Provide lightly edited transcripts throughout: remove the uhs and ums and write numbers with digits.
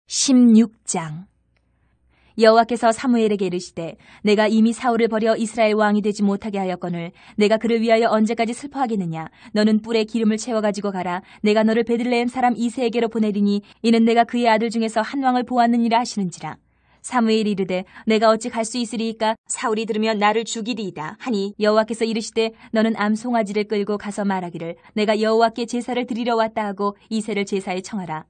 16장. 여호와께서 사무엘에게 이르시되 내가 이미 사울을 버려 이스라엘 왕이 되지 못하게 하였거늘 내가 그를 위하여 언제까지 슬퍼하겠느냐. 너는 뿔에 기름을 채워가지고 가라. 내가 너를 베들레헴 사람 이새에게로 보내리니 이는 내가 그의 아들 중에서 한 왕을 보았느니라 하시는지라. 사무엘이 이르되 내가 어찌 갈 수 있으리이까. 사울이 들으면 나를 죽이리이다 하니 여호와께서 이르시되 너는 암송아지를 끌고 가서 말하기를 내가 여호와께 제사를 드리러 왔다 하고 이새를 제사에 청하라.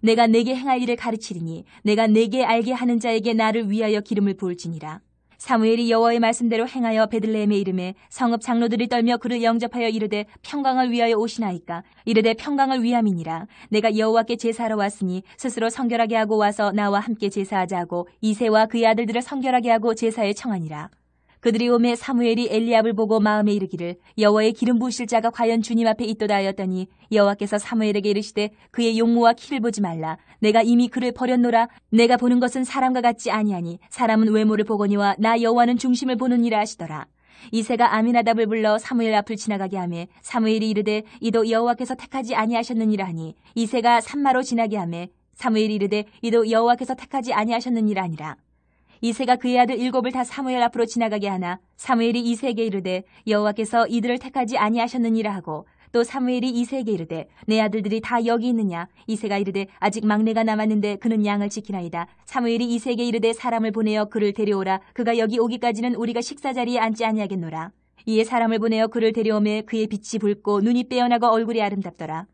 내가 내게 행할 일을 가르치리니 내가 내게 알게 하는 자에게 나를 위하여 기름을 부을지니라. 사무엘이 여호와의 말씀대로 행하여 베들레헴에 이르매 성읍 장로들이 떨며 그를 영접하여 이르되 평강을 위하여 오시나이까. 이르되 평강을 위함이니라. 내가 여호와께 제사하러 왔으니 스스로 성결하게 하고 와서 나와 함께 제사하자 하고 이새와 그의 아들들을 성결하게 하고 제사에 청하니라. 그들이 오매 사무엘이 엘리압을 보고 마음에 이르기를 여호와의 기름 부으실 자가 과연 주님 앞에 있도다 하였더니 여호와께서 사무엘에게 이르시되 그의 용모와 키를 보지 말라. 내가 이미 그를 버렸노라. 내가 보는 것은 사람과 같지 아니하니 사람은 외모를 보거니와 나 여호와는 중심을 보느니라 하시더라. 이새가 아미나답을 불러 사무엘 앞을 지나가게 하매 사무엘이 이르되 이도 여호와께서 택하지 아니하셨느니라 하니 이새가 산마로 지나게 하매 사무엘이 이르되 이도 여호와께서 택하지 아니하셨느니라 하니라. 이새가 그의 아들 7을 다 사무엘 앞으로 지나가게 하나 사무엘이 이새에게 이르되 여호와께서 이들을 택하지 아니하셨느니라 하고 또 사무엘이 이새에게 이르되 내 아들들이 다 여기 있느냐. 이새가 이르되 아직 막내가 남았는데 그는 양을 지키나이다. 사무엘이 이새에게 이르되 사람을 보내어 그를 데려오라. 그가 여기 오기까지는 우리가 식사 자리에 앉지 아니하겠노라. 이에 사람을 보내어 그를 데려오매 그의 빛이 붉고 눈이 빼어나고 얼굴이 아름답더라.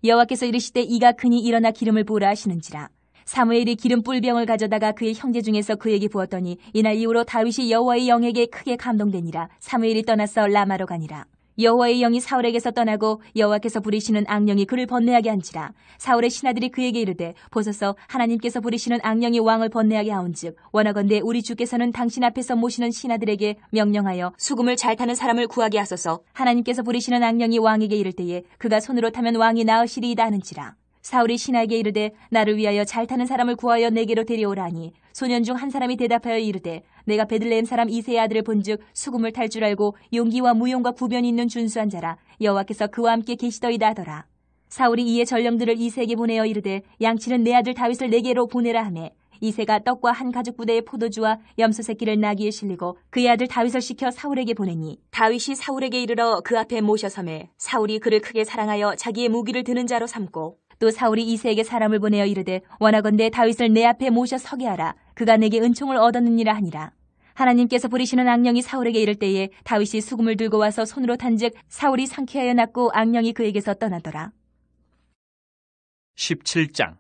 여호와께서 이르시되 이가 크니 일어나 기름을 부으라 하시는지라. 사무엘이 기름 뿔병을 가져다가 그의 형제 중에서 그에게 부었더니 이날 이후로 다윗이 여호와의 영에게 크게 감동되니라. 사무엘이 떠나서 라마로 가니라. 여호와의 영이 사울에게서 떠나고 여호와께서 부리시는 악령이 그를 번뇌하게 한지라. 사울의 신하들이 그에게 이르되 보소서 하나님께서 부리시는 악령이 왕을 번뇌하게 하온즉 원하건대 우리 주께서는 당신 앞에서 모시는 신하들에게 명령하여 수금을 잘 타는 사람을 구하게 하소서. 하나님께서 부리시는 악령이 왕에게 이를 때에 그가 손으로 타면 왕이 나으시리이다 하는지라. 사울이 신하에게 이르되 나를 위하여 잘 타는 사람을 구하여 내게로 데려오라 하니 소년 중 한 사람이 대답하여 이르되 내가 베들레헴 사람 이새의 아들을 본즉 수금을 탈 줄 알고 용기와 무용과 구변이 있는 준수한 자라. 여호와께서 그와 함께 계시더이다 하더라. 사울이 이에 전령들을 이새에게 보내어 이르되 양치는 내 아들 다윗을 내게로 보내라 하매 이새가 떡과 한 가죽 부대의 포도주와 염소 새끼를 나귀에 실리고 그의 아들 다윗을 시켜 사울에게 보내니 다윗이 사울에게 이르러 그 앞에 모셔서매 사울이 그를 크게 사랑하여 자기의 무기를 드는 자로 삼고 또 사울이 이새에게 사람을 보내어 이르되 원하건대 다윗을 내 앞에 모셔 서게 하라. 그가 내게 은총을 얻었느니라 하니라. 하나님께서 부리시는 악령이 사울에게 이를 때에 다윗이 수금을 들고 와서 손으로 탄즉 사울이 상쾌하여 났고 악령이 그에게서 떠나더라. 17장.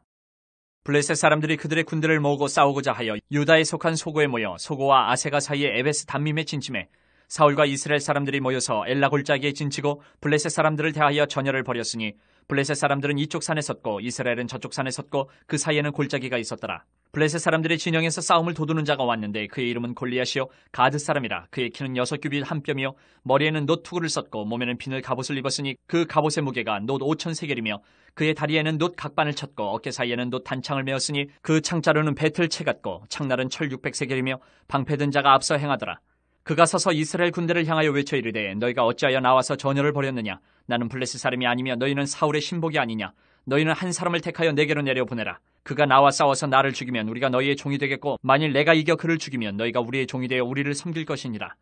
블레셋 사람들이 그들의 군대를 모으고 싸우고자 하여 유다에 속한 소고에 모여 소고와 아세가 사이에 에베스 담밈에 진침해 사울과 이스라엘 사람들이 모여서 엘라 골짜기에 진치고 블레셋 사람들을 대하여 전열을 벌였으니 블레셋 사람들은 이쪽 산에 섰고 이스라엘은 저쪽 산에 섰고 그 사이에는 골짜기가 있었더라. 블레셋 사람들의 진영에서 싸움을 도두는 자가 왔는데 그의 이름은 골리앗이요 가드 사람이라. 그의 키는 6규빗 한 뼘이요 머리에는 놋 투구를 썼고 몸에는 비늘 갑옷을 입었으니 그 갑옷의 무게가 놋 5,000세겔이며 그의 다리에는 놋 각반을 쳤고 어깨 사이에는 놋 단창을 메었으니 그 창자루는 배틀채 같고 창날은 철 600세겔이며 방패든 자가 앞서 행하더라. 그가 서서 이스라엘 군대를 향하여 외쳐 이르되 너희가 어찌하여 나와서 전열을 벌였느냐. 나는 블레셋 사람이 아니며 너희는 사울의 신복이 아니냐. 너희는 한 사람을 택하여 내게로 내려보내라. 그가 나와 싸워서 나를 죽이면 우리가 너희의 종이 되겠고 만일 내가 이겨 그를 죽이면 너희가 우리의 종이 되어 우리를 섬길 것이니라.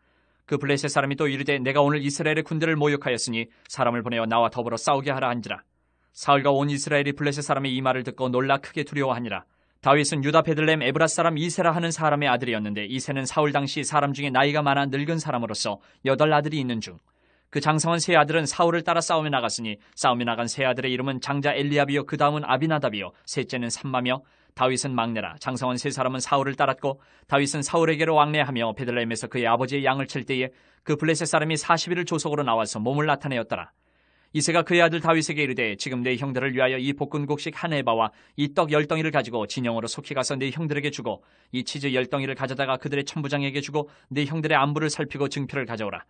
그 블레셋 사람이 또 이르되 내가 오늘 이스라엘의 군대를 모욕하였으니 사람을 보내어 나와 더불어 싸우게 하라 한지라. 사울과 온 이스라엘이 블레셋 사람의 이 말을 듣고 놀라 크게 두려워하니라. 다윗은 유다 베들레헴 에브라 사람 이새라 하는 사람의 아들이었는데 이새는 사울 당시 사람 중에 나이가 많아 늙은 사람으로서 8 아들이 있는 중 그 장성한 세 아들은 사울을 따라 싸움에 나갔으니 싸움에 나간 세 아들의 이름은 장자 엘리압이요 그 다음은 아비나답이요 셋째는 삼마며 다윗은 막내라. 장성한 세 사람은 사울을 따랐고 다윗은 사울에게로 왕래하며 베들레헴에서 그의 아버지의 양을 칠 때에 그 블레셋 사람이 40일을 조속으로 나와서 몸을 나타내었더라. 이새가 그의 아들 다윗에게 이르되 지금 내 형들을 위하여 이 볶은곡식 한 에바와 이 떡 10덩이를 가지고 진영으로 속히 가서 내 형들에게 주고 이 치즈 10덩이를 가져다가 그들의 천부장에게 주고 내 형들의 안부를 살피고 증표를 가져오라.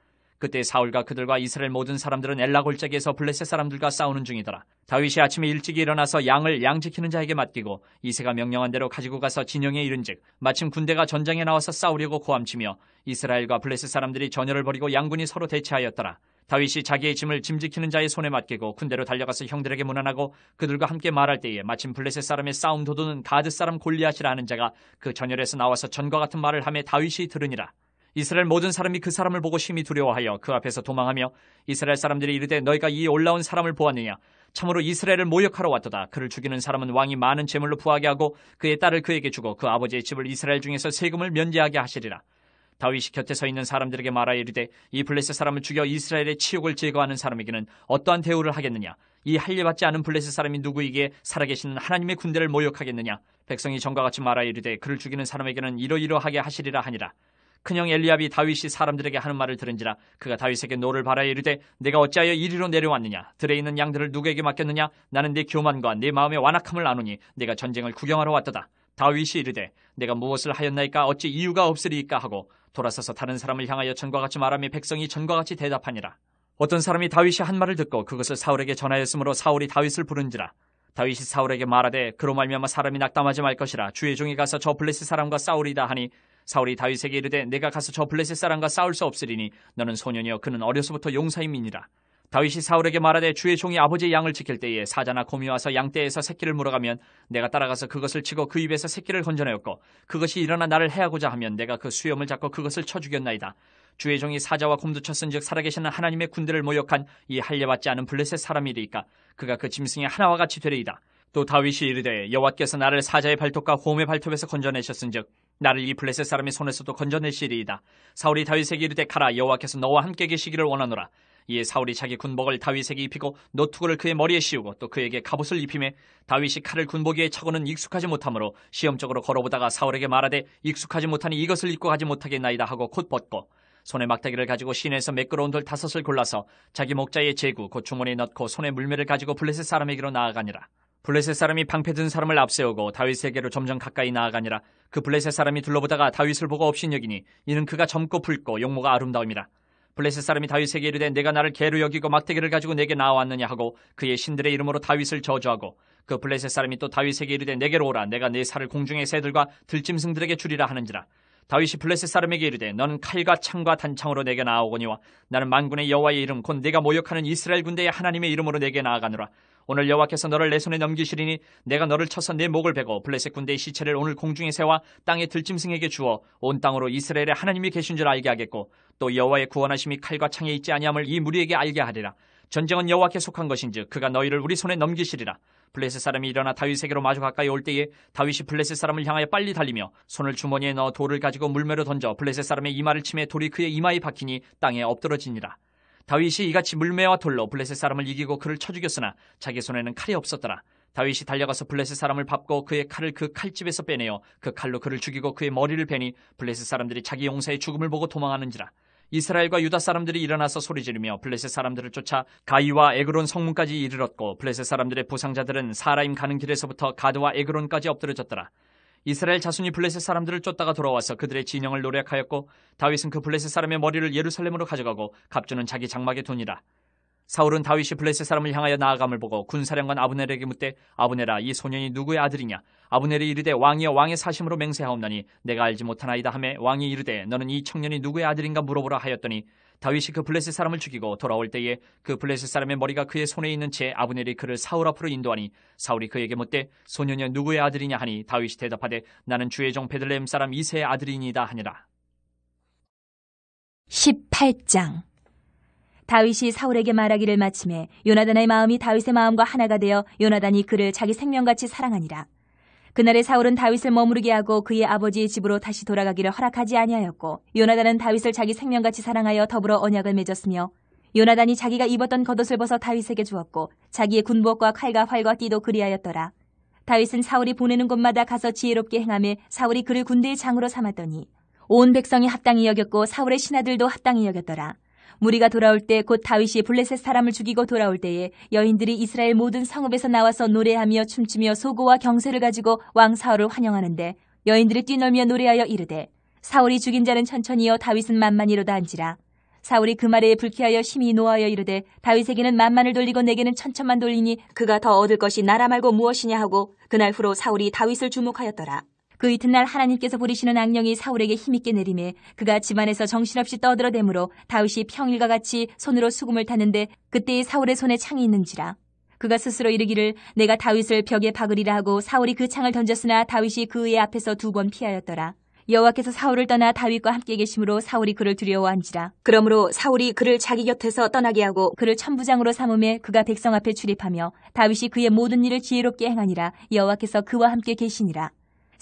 그때 사울과 그들과 이스라엘 모든 사람들은 엘라 골짜기에서 블레셋 사람들과 싸우는 중이더라. 다윗이 아침에 일찍 일어나서 양을 양 지키는 자에게 맡기고 이새가 명령한 대로 가지고 가서 진영에 이른즉 마침 군대가 전장에 나와서 싸우려고 고함치며 이스라엘과 블레셋 사람들이 전열을 벌이고 양군이 서로 대치하였더라. 다윗이 자기의 짐을 짐지키는 자의 손에 맡기고 군대로 달려가서 형들에게 문안하고 그들과 함께 말할 때에 마침 블레셋 사람의 싸움 도두는 가드 사람 골리앗이라 하는 자가 그 전열에서 나와서 전과 같은 말을 하며 다윗이 들으니라. 이스라엘 모든 사람이 그 사람을 보고 심히 두려워하여 그 앞에서 도망하며 이스라엘 사람들이 이르되 너희가 이 올라온 사람을 보았느냐? 참으로 이스라엘을 모욕하러 왔도다. 그를 죽이는 사람은 왕이 많은 재물로 부하게 하고 그의 딸을 그에게 주고 그 아버지의 집을 이스라엘 중에서 세금을 면제하게 하시리라. 다윗이 곁에 서 있는 사람들에게 말하여 이르되 이 블레셋 사람을 죽여 이스라엘의 치욕을 제거하는 사람에게는 어떠한 대우를 하겠느냐? 이 할례받지 않은 블레셋 사람이 누구이기에 살아계시는 하나님의 군대를 모욕하겠느냐? 백성이 전과 같이 말하여 이르되 그를 죽이는 사람에게는 이러이러하게 하시리라 하니라. 큰형 엘리압이 다윗이 사람들에게 하는 말을 들은지라 그가 다윗에게 노를 바라여 이르되 내가 어찌하여 이리로 내려왔느냐? 들에 있는 양들을 누구에게 맡겼느냐? 나는 내 교만과 내 마음의 완악함을 아노니 내가 전쟁을 구경하러 왔도다. 다윗이 이르되 내가 무엇을 하였나이까? 어찌 이유가 없으리이까? 하고 돌아서서 다른 사람을 향하여 전과 같이 말하며 백성이 전과 같이 대답하니라. 어떤 사람이 다윗이 한 말을 듣고 그것을 사울에게 전하였으므로 사울이 다윗을 부른지라. 다윗이 사울에게 말하되 그로 말미암아 사람이 낙담하지 말 것이라. 주의 종이 가서 저 블레셋 사람과 싸우리다 하니 사울이 다윗에게 이르되 내가 가서 저 블레셋 사람과 싸울 수 없으리니 너는 소년이여 그는 어려서부터 용사임이니라. 다윗이 사울에게 말하되 주의 종이 아버지의 양을 지킬 때에 사자나 곰이 와서 양떼에서 새끼를 물어가면 내가 따라가서 그것을 치고 그 입에서 새끼를 건져내었고 그것이 일어나 나를 해하고자 하면 내가 그 수염을 잡고 그것을 쳐 죽였나이다. 주의 종이 사자와 곰도 쳤은즉 살아계시는 하나님의 군대를 모욕한 이 할례받지 않은 블레셋 사람이리이까 그가 그 짐승의 하나와 같이 되리이다. 또 다윗이 이르되 여호와께서 나를 사자의 발톱과 곰의 발톱에서 건져내셨은즉 나를 이 블레셋 사람의 손에서도 건져내시리이다. 사울이 다윗에게 이르되 가라 여호와께서 너와 함께 계시기를 원하노라. 이에 사울이 자기 군복을 다윗에게 입히고 노투구를 그의 머리에 씌우고 또 그에게 갑옷을 입히매 다윗이 칼을 군복에 차고는 익숙하지 못하므로 시험적으로 걸어보다가 사울에게 말하되 익숙하지 못하니 이것을 입고 가지 못하겠나이다 하고 곧 벗고 손에 막대기를 가지고 시내에서 매끄러운 돌 5을 골라서 자기 목자의 제구 곧 주머니에 넣고 손에 물매를 가지고 블레셋 사람에게로 나아가니라. 블레셋 사람이 방패 든 사람을 앞세우고 다윗에게로 점점 가까이 나아가니라. 그 블레셋 사람이 둘러보다가 다윗을 보고 업신여기니 이는 그가 젊고 붉고 용모가 아름다움이라. 블레셋 사람이 다윗에게 이르되 내가 나를 개로 여기고 막대기를 가지고 내게 나왔느냐 하고 그의 신들의 이름으로 다윗을 저주하고 그 블레셋 사람이 또 다윗에게 이르되 내게로 오라 내가 내 살을 공중의 새들과 들짐승들에게 주리라 하는지라. 다윗이 블레셋 사람에게 이르되 너는 칼과 창과 단창으로 내게 나아오거니와 나는 만군의 여호와의 이름 곧 내가 모욕하는 이스라엘 군대의 하나님의 이름으로 내게 나아가노라. 오늘 여호와께서 너를 내 손에 넘기시리니 내가 너를 쳐서 내 목을 베고 블레셋 군대의 시체를 오늘 공중에 세워 땅의 들짐승에게 주어 온 땅으로 이스라엘의 하나님이 계신 줄 알게 하겠고 또 여호와의 구원하심이 칼과 창에 있지 아니함을 이 무리에게 알게 하리라. 전쟁은 여호와께 속한 것인즉 그가 너희를 우리 손에 넘기시리라. 블레셋 사람이 일어나 다윗에게로 마주 가까이 올 때에 다윗이 블레셋 사람을 향하여 빨리 달리며 손을 주머니에 넣어 돌을 가지고 물매로 던져 블레셋 사람의 이마를 치매 돌이 그의 이마에 박히니 땅에 엎드러지니라. 다윗이 이같이 물매와 돌로 블레셋 사람을 이기고 그를 쳐 죽였으나 자기 손에는 칼이 없었더라. 다윗이 달려가서 블레셋 사람을 밟고 그의 칼을 그 칼집에서 빼내어 그 칼로 그를 죽이고 그의 머리를 베니 블레셋 사람들이 자기 용사의 죽음을 보고 도망하는지라. 이스라엘과 유다 사람들이 일어나서 소리지르며 블레셋 사람들을 쫓아 가이와 에그론 성문까지 이르렀고 블레셋 사람들의 부상자들은 사라임 가는 길에서부터 가드와 에그론까지 엎드러졌더라. 이스라엘 자손이 블레셋 사람들을 쫓다가 돌아와서 그들의 진영을 노략하였고 다윗은 그 블레셋 사람의 머리를 예루살렘으로 가져가고 갑주는 자기 장막에 두니라. 사울은 다윗이 블레셋 사람을 향하여 나아감을 보고 군사령관 아브넬에게 묻되 아브넬아 이 소년이 누구의 아들이냐? 아브넬이 이르되 왕이여 왕의 사심으로 맹세하옵나니 내가 알지 못하나이다 하매 왕이 이르되 너는 이 청년이 누구의 아들인가 물어보라 하였더니 다윗이 그 블레셋 사람을 죽이고 돌아올 때에 그 블레셋 사람의 머리가 그의 손에 있는 채 아브넬이 그를 사울 앞으로 인도하니 사울이 그에게 묻되 소년이 누구의 아들이냐 하니 다윗이 대답하되 나는 주의 종 베들레헴 사람 이새의 아들이니이다 하니라. 18장. 다윗이 사울에게 말하기를 마침에 요나단의 마음이 다윗의 마음과 하나가 되어 요나단이 그를 자기 생명같이 사랑하니라. 그날에 사울은 다윗을 머무르게 하고 그의 아버지의 집으로 다시 돌아가기를 허락하지 아니하였고 요나단은 다윗을 자기 생명같이 사랑하여 더불어 언약을 맺었으며 요나단이 자기가 입었던 겉옷을 벗어 다윗에게 주었고 자기의 군복과 칼과 활과 띠도 그리하였더라. 다윗은 사울이 보내는 곳마다 가서 지혜롭게 행하며 사울이 그를 군대의 장으로 삼았더니 온 백성이 합당히 여겼고 사울의 신하들도 합당히 여겼더라. 무리가 돌아올 때 곧 다윗이 블레셋 사람을 죽이고 돌아올 때에 여인들이 이스라엘 모든 성읍에서 나와서 노래하며 춤추며 소고와 경세를 가지고 왕 사울을 환영하는데 여인들이 뛰놀며 노래하여 이르되 사울이 죽인 자는 천천히요 다윗은 만만이로다 한지라. 사울이 그 말에 불쾌하여 심히 노하여 이르되 다윗에게는 만만을 돌리고 내게는 천천만 돌리니 그가 더 얻을 것이 나라 말고 무엇이냐 하고 그날 후로 사울이 다윗을 주목하였더라. 그 이튿날 하나님께서 부리시는 악령이 사울에게 힘있게 내림에 그가 집안에서 정신없이 떠들어대므로 다윗이 평일과 같이 손으로 수금을 탔는데 그때에 사울의 손에 창이 있는지라. 그가 스스로 이르기를 내가 다윗을 벽에 박으리라 하고 사울이 그 창을 던졌으나 다윗이 그의 앞에서 2번 피하였더라. 여호와께서 사울을 떠나 다윗과 함께 계심으로 사울이 그를 두려워한지라. 그러므로 사울이 그를 자기 곁에서 떠나게 하고 그를 천부장으로 삼음에 그가 백성 앞에 출입하며 다윗이 그의 모든 일을 지혜롭게 행하니라. 여호와께서 그와 함께 계시니라.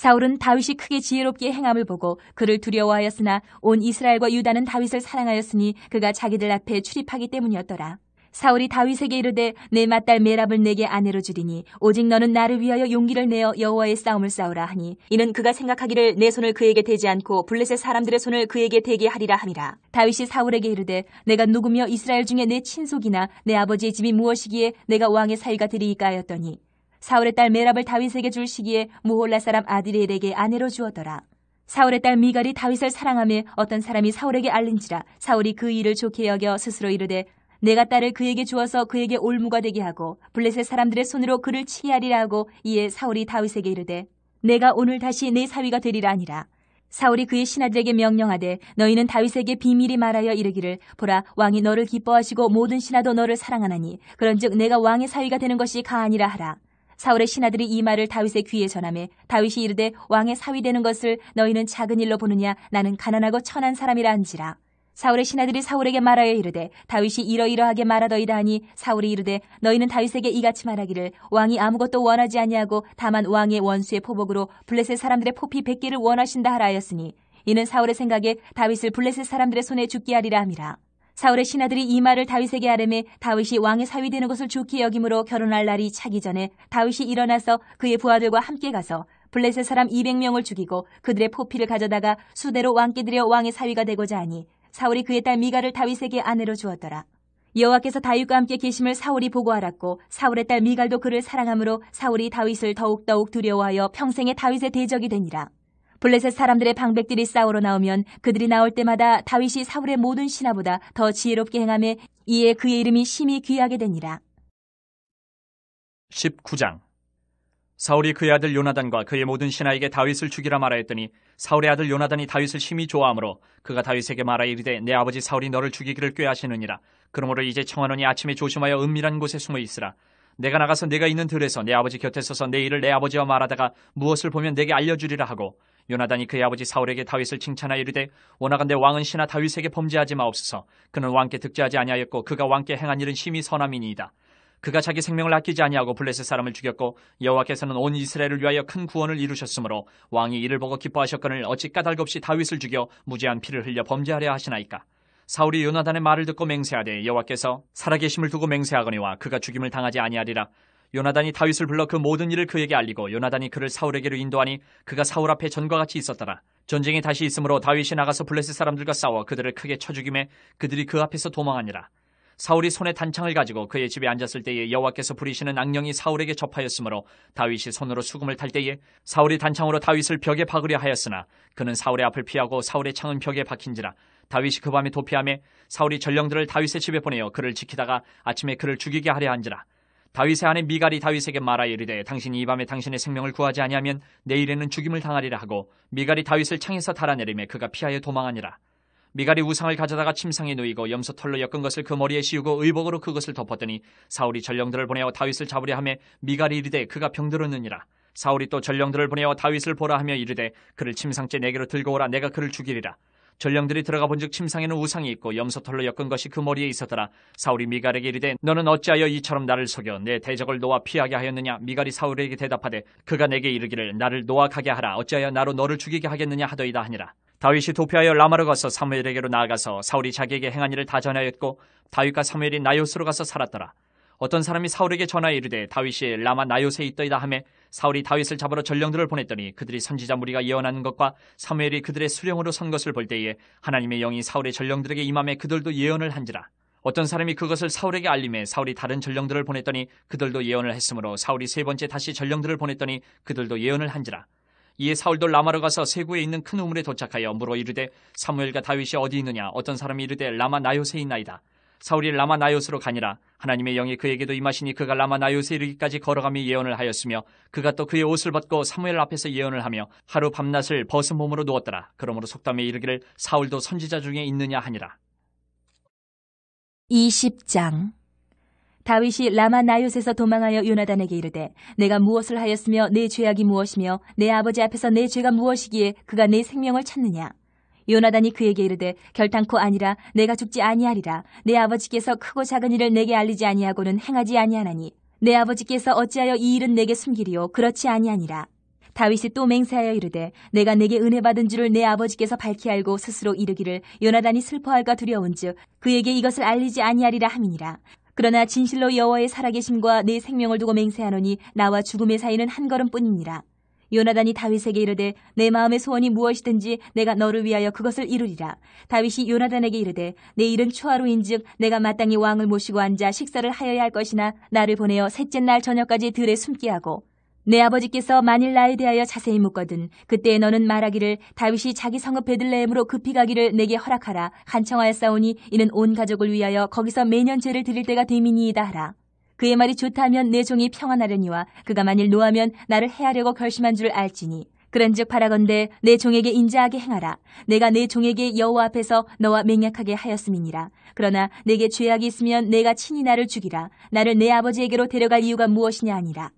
사울은 다윗이 크게 지혜롭게 행함을 보고 그를 두려워하였으나 온 이스라엘과 유다는 다윗을 사랑하였으니 그가 자기들 앞에 출입하기 때문이었더라. 사울이 다윗에게 이르되 내 맏딸 메랍을 내게 아내로 주리니 오직 너는 나를 위하여 용기를 내어 여호와의 싸움을 싸우라 하니 이는 그가 생각하기를 내 손을 그에게 대지 않고 블레셋 사람들의 손을 그에게 대게 하리라 함이라. 다윗이 사울에게 이르되 내가 누구며 이스라엘 중에 내 친속이나 내 아버지의 집이 무엇이기에 내가 왕의 사위가 되리이까 하였더니 사울의 딸 메랍을 다윗에게 줄 시기에 무홀라 사람 아드리엘에게 아내로 주었더라. 사울의 딸 미갈이 다윗을 사랑하며 어떤 사람이 사울에게 알린지라. 사울이 그 일을 좋게 여겨 스스로 이르되 내가 딸을 그에게 주어서 그에게 올무가 되게 하고 블레셋 사람들의 손으로 그를 치게 하리라 하고 이에 사울이 다윗에게 이르되 내가 오늘 다시 내 사위가 되리라 하니라. 사울이 그의 신하들에게 명령하되 너희는 다윗에게 비밀히 말하여 이르기를 보라 왕이 너를 기뻐하시고 모든 신하도 너를 사랑하나니 그런즉 내가 왕의 사위가 되는 것이 가하니라 하라. 사울의 신하들이 이 말을 다윗의 귀에 전하매 다윗이 이르되 왕의 사위 되는 것을 너희는 작은 일로 보느냐 나는 가난하고 천한 사람이라 한지라. 사울의 신하들이 사울에게 말하여 이르되 다윗이 이러이러하게 말하더이다 하니 사울이 이르되 너희는 다윗에게 이같이 말하기를 왕이 아무것도 원하지 아니하고 다만 왕의 원수의 포복으로 블레셋 사람들의 포피 100개를 원하신다 하라 하였으니 이는 사울의 생각에 다윗을 블레셋 사람들의 손에 죽게 하리라 함이라. 사울의 신하들이 이 말을 다윗에게 하려매 다윗이 왕의 사위 되는 것을 좋게 여김으로 결혼할 날이 차기 전에 다윗이 일어나서 그의 부하들과 함께 가서 블레셋 사람 200명을 죽이고 그들의 포피를 가져다가 수대로 왕께 드려 왕의 사위가 되고자 하니 사울이 그의 딸 미갈을 다윗에게 아내로 주었더라. 여호와께서 다윗과 함께 계심을 사울이 보고 알았고 사울의 딸 미갈도 그를 사랑하므로 사울이 다윗을 더욱더욱 두려워하여 평생에 다윗의 대적이 되니라. 블레셋 사람들의 방백들이 싸우러 나오면 그들이 나올 때마다 다윗이 사울의 모든 신하보다 더 지혜롭게 행하며 이에 그의 이름이 심히 귀하게 되니라. 19장. 사울이 그의 아들 요나단과 그의 모든 신하에게 다윗을 죽이라 말하였더니 사울의 아들 요나단이 다윗을 심히 좋아하므로 그가 다윗에게 말하여 이르되 내 아버지 사울이 너를 죽이기를 꾀하시느니라. 그러므로 이제 청하노니 아침에 조심하여 은밀한 곳에 숨어 있으라. 내가 나가서 내가 있는 들에서 내 아버지 곁에 서서 내 일을 내 아버지와 말하다가 무엇을 보면 내게 알려주리라 하고 요나단이 그의 아버지 사울에게 다윗을 칭찬하여 이르되 원하건대 왕은 신하 다윗에게 범죄하지 마옵소서. 그는 왕께 득죄하지 아니하였고 그가 왕께 행한 일은 심히 선함이니이다. 그가 자기 생명을 아끼지 아니하고 블레셋 사람을 죽였고 여호와께서는 온 이스라엘을 위하여 큰 구원을 이루셨으므로 왕이 이를 보고 기뻐하셨거늘 어찌 까닭없이 다윗을 죽여 무죄한 피를 흘려 범죄하려 하시나이까. 사울이 요나단의 말을 듣고 맹세하되 여호와께서 살아계심을 두고 맹세하거니와 그가 죽임을 당하지 아니하리라. 요나단이 다윗을 불러 그 모든 일을 그에게 알리고 요나단이 그를 사울에게로 인도하니 그가 사울 앞에 전과 같이 있었더라. 전쟁이 다시 있으므로 다윗이 나가서 블레셋 사람들과 싸워 그들을 크게 쳐 죽이매 그들이 그 앞에서 도망하니라. 사울이 손에 단창을 가지고 그의 집에 앉았을 때에 여호와께서 부리시는 악령이 사울에게 접하였으므로 다윗이 손으로 수금을 탈 때에 사울이 단창으로 다윗을 벽에 박으려 하였으나 그는 사울의 앞을 피하고 사울의 창은 벽에 박힌지라. 다윗이 그 밤에 도피하며 사울이 전령들을 다윗의 집에 보내어 그를 지키다가 아침에 그를 죽이게 하려 한지라. 다윗의 아내 미갈이 다윗에게 말하여 이르되 당신이 이 밤에 당신의 생명을 구하지 아니하면 내일에는 죽임을 당하리라 하고 미갈이 다윗을 창에서 달아내리매 그가 피하여 도망하니라. 미갈이 우상을 가져다가 침상에 누이고 염소 털로 엮은 것을 그 머리에 씌우고 의복으로 그것을 덮었더니 사울이 전령들을 보내어 다윗을 잡으려 하며 미갈이 이르되 그가 병들었느니라. 사울이 또 전령들을 보내어 다윗을 보라 하며 이르되 그를 침상째 내게로 들고 오라. 내가 그를 죽이리라. 전령들이 들어가 본즉 침상에는 우상이 있고 염소털로 엮은 것이 그 머리에 있었더라. 사울이 미갈에게 이르되 너는 어찌하여 이처럼 나를 속여 내 대적을 놓아 피하게 하였느냐. 미갈이 사울에게 대답하되 그가 내게 이르기를 나를 놓아 가게 하라. 어찌하여 나로 너를 죽이게 하겠느냐 하더이다 하니라. 다윗이 도피하여 라마로 가서 사무엘에게로 나아가서 사울이 자기에게 행한 일을 다 전하였고 다윗과 사무엘이 나요스로 가서 살았더라. 어떤 사람이 사울에게 전하여 이르되 다윗이 라마 나요스에 있더이다 하며 사울이 다윗을 잡으러 전령들을 보냈더니 그들이 선지자 무리가 예언하는 것과 사무엘이 그들의 수령으로 선 것을 볼 때에 하나님의 영이 사울의 전령들에게 임함에 그들도 예언을 한지라. 어떤 사람이 그것을 사울에게 알림해 사울이 다른 전령들을 보냈더니 그들도 예언을 했으므로 사울이 세 번째 다시 전령들을 보냈더니 그들도 예언을 한지라. 이에 사울도 라마로 가서 세구에 있는 큰 우물에 도착하여 물어 이르되 사무엘과 다윗이 어디 있느냐. 어떤 사람이 이르되 라마 나요스에 있나이다. 사울이 라마 나요스로 가니라. 하나님의 영이 그에게도 임하시니 그가 라마 나요스에 이르기까지 걸어가며 예언을 하였으며 그가 또 그의 옷을 벗고 사무엘 앞에서 예언을 하며 하루 밤낮을 벗은 몸으로 누웠더라. 그러므로 속담에 이르기를 사울도 선지자 중에 있느냐 하니라. 20장. 다윗이 라마 나요스에서 도망하여 요나단에게 이르되 내가 무엇을 하였으며 내 죄악이 무엇이며 내 아버지 앞에서 내 죄가 무엇이기에 그가 내 생명을 찾느냐. 요나단이 그에게 이르되 결탄코 아니라 내가 죽지 아니하리라. 내 아버지께서 크고 작은 일을 내게 알리지 아니하고는 행하지 아니하나니 내 아버지께서 어찌하여 이 일은 내게 숨기리요. 그렇지 아니하니라. 다윗이 또 맹세하여 이르되 내가 내게 은혜 받은 줄을 내 아버지께서 밝히 알고 스스로 이르기를 요나단이 슬퍼할까 두려운즉 그에게 이것을 알리지 아니하리라 함이니라. 그러나 진실로 여호와의 살아계심과 내 생명을 두고 맹세하노니 나와 죽음의 사이는 한 걸음뿐이니라. 요나단이 다윗에게 이르되 내 마음의 소원이 무엇이든지 내가 너를 위하여 그것을 이루리라. 다윗이 요나단에게 이르되 내 일은 초하루인즉 내가 마땅히 왕을 모시고 앉아 식사를 하여야 할 것이나 나를 보내어 셋째 날 저녁까지 들에 숨게 하고 내 아버지께서 만일 나에 대하여 자세히 묻거든 그때 너는 말하기를 다윗이 자기 성읍 베들레헴으로 급히 가기를 내게 허락하라. 간청하였사오니 이는 온 가족을 위하여 거기서 매년 제를 드릴 때가 됨이니이다 하라. 그의 말이 좋다 하면 내 종이 평안하려니와 그가 만일 노하면 나를 해하려고 결심한 줄 알지니 그런즉 바라건대 내 종에게 인자하게 행하라. 내가 내 종에게 여호와 앞에서 너와 맹약하게 하였음이니라. 그러나 내게 죄악이 있으면 내가 친히 나를 죽이라. 나를 내 아버지에게로 데려갈 이유가 무엇이냐 하니라.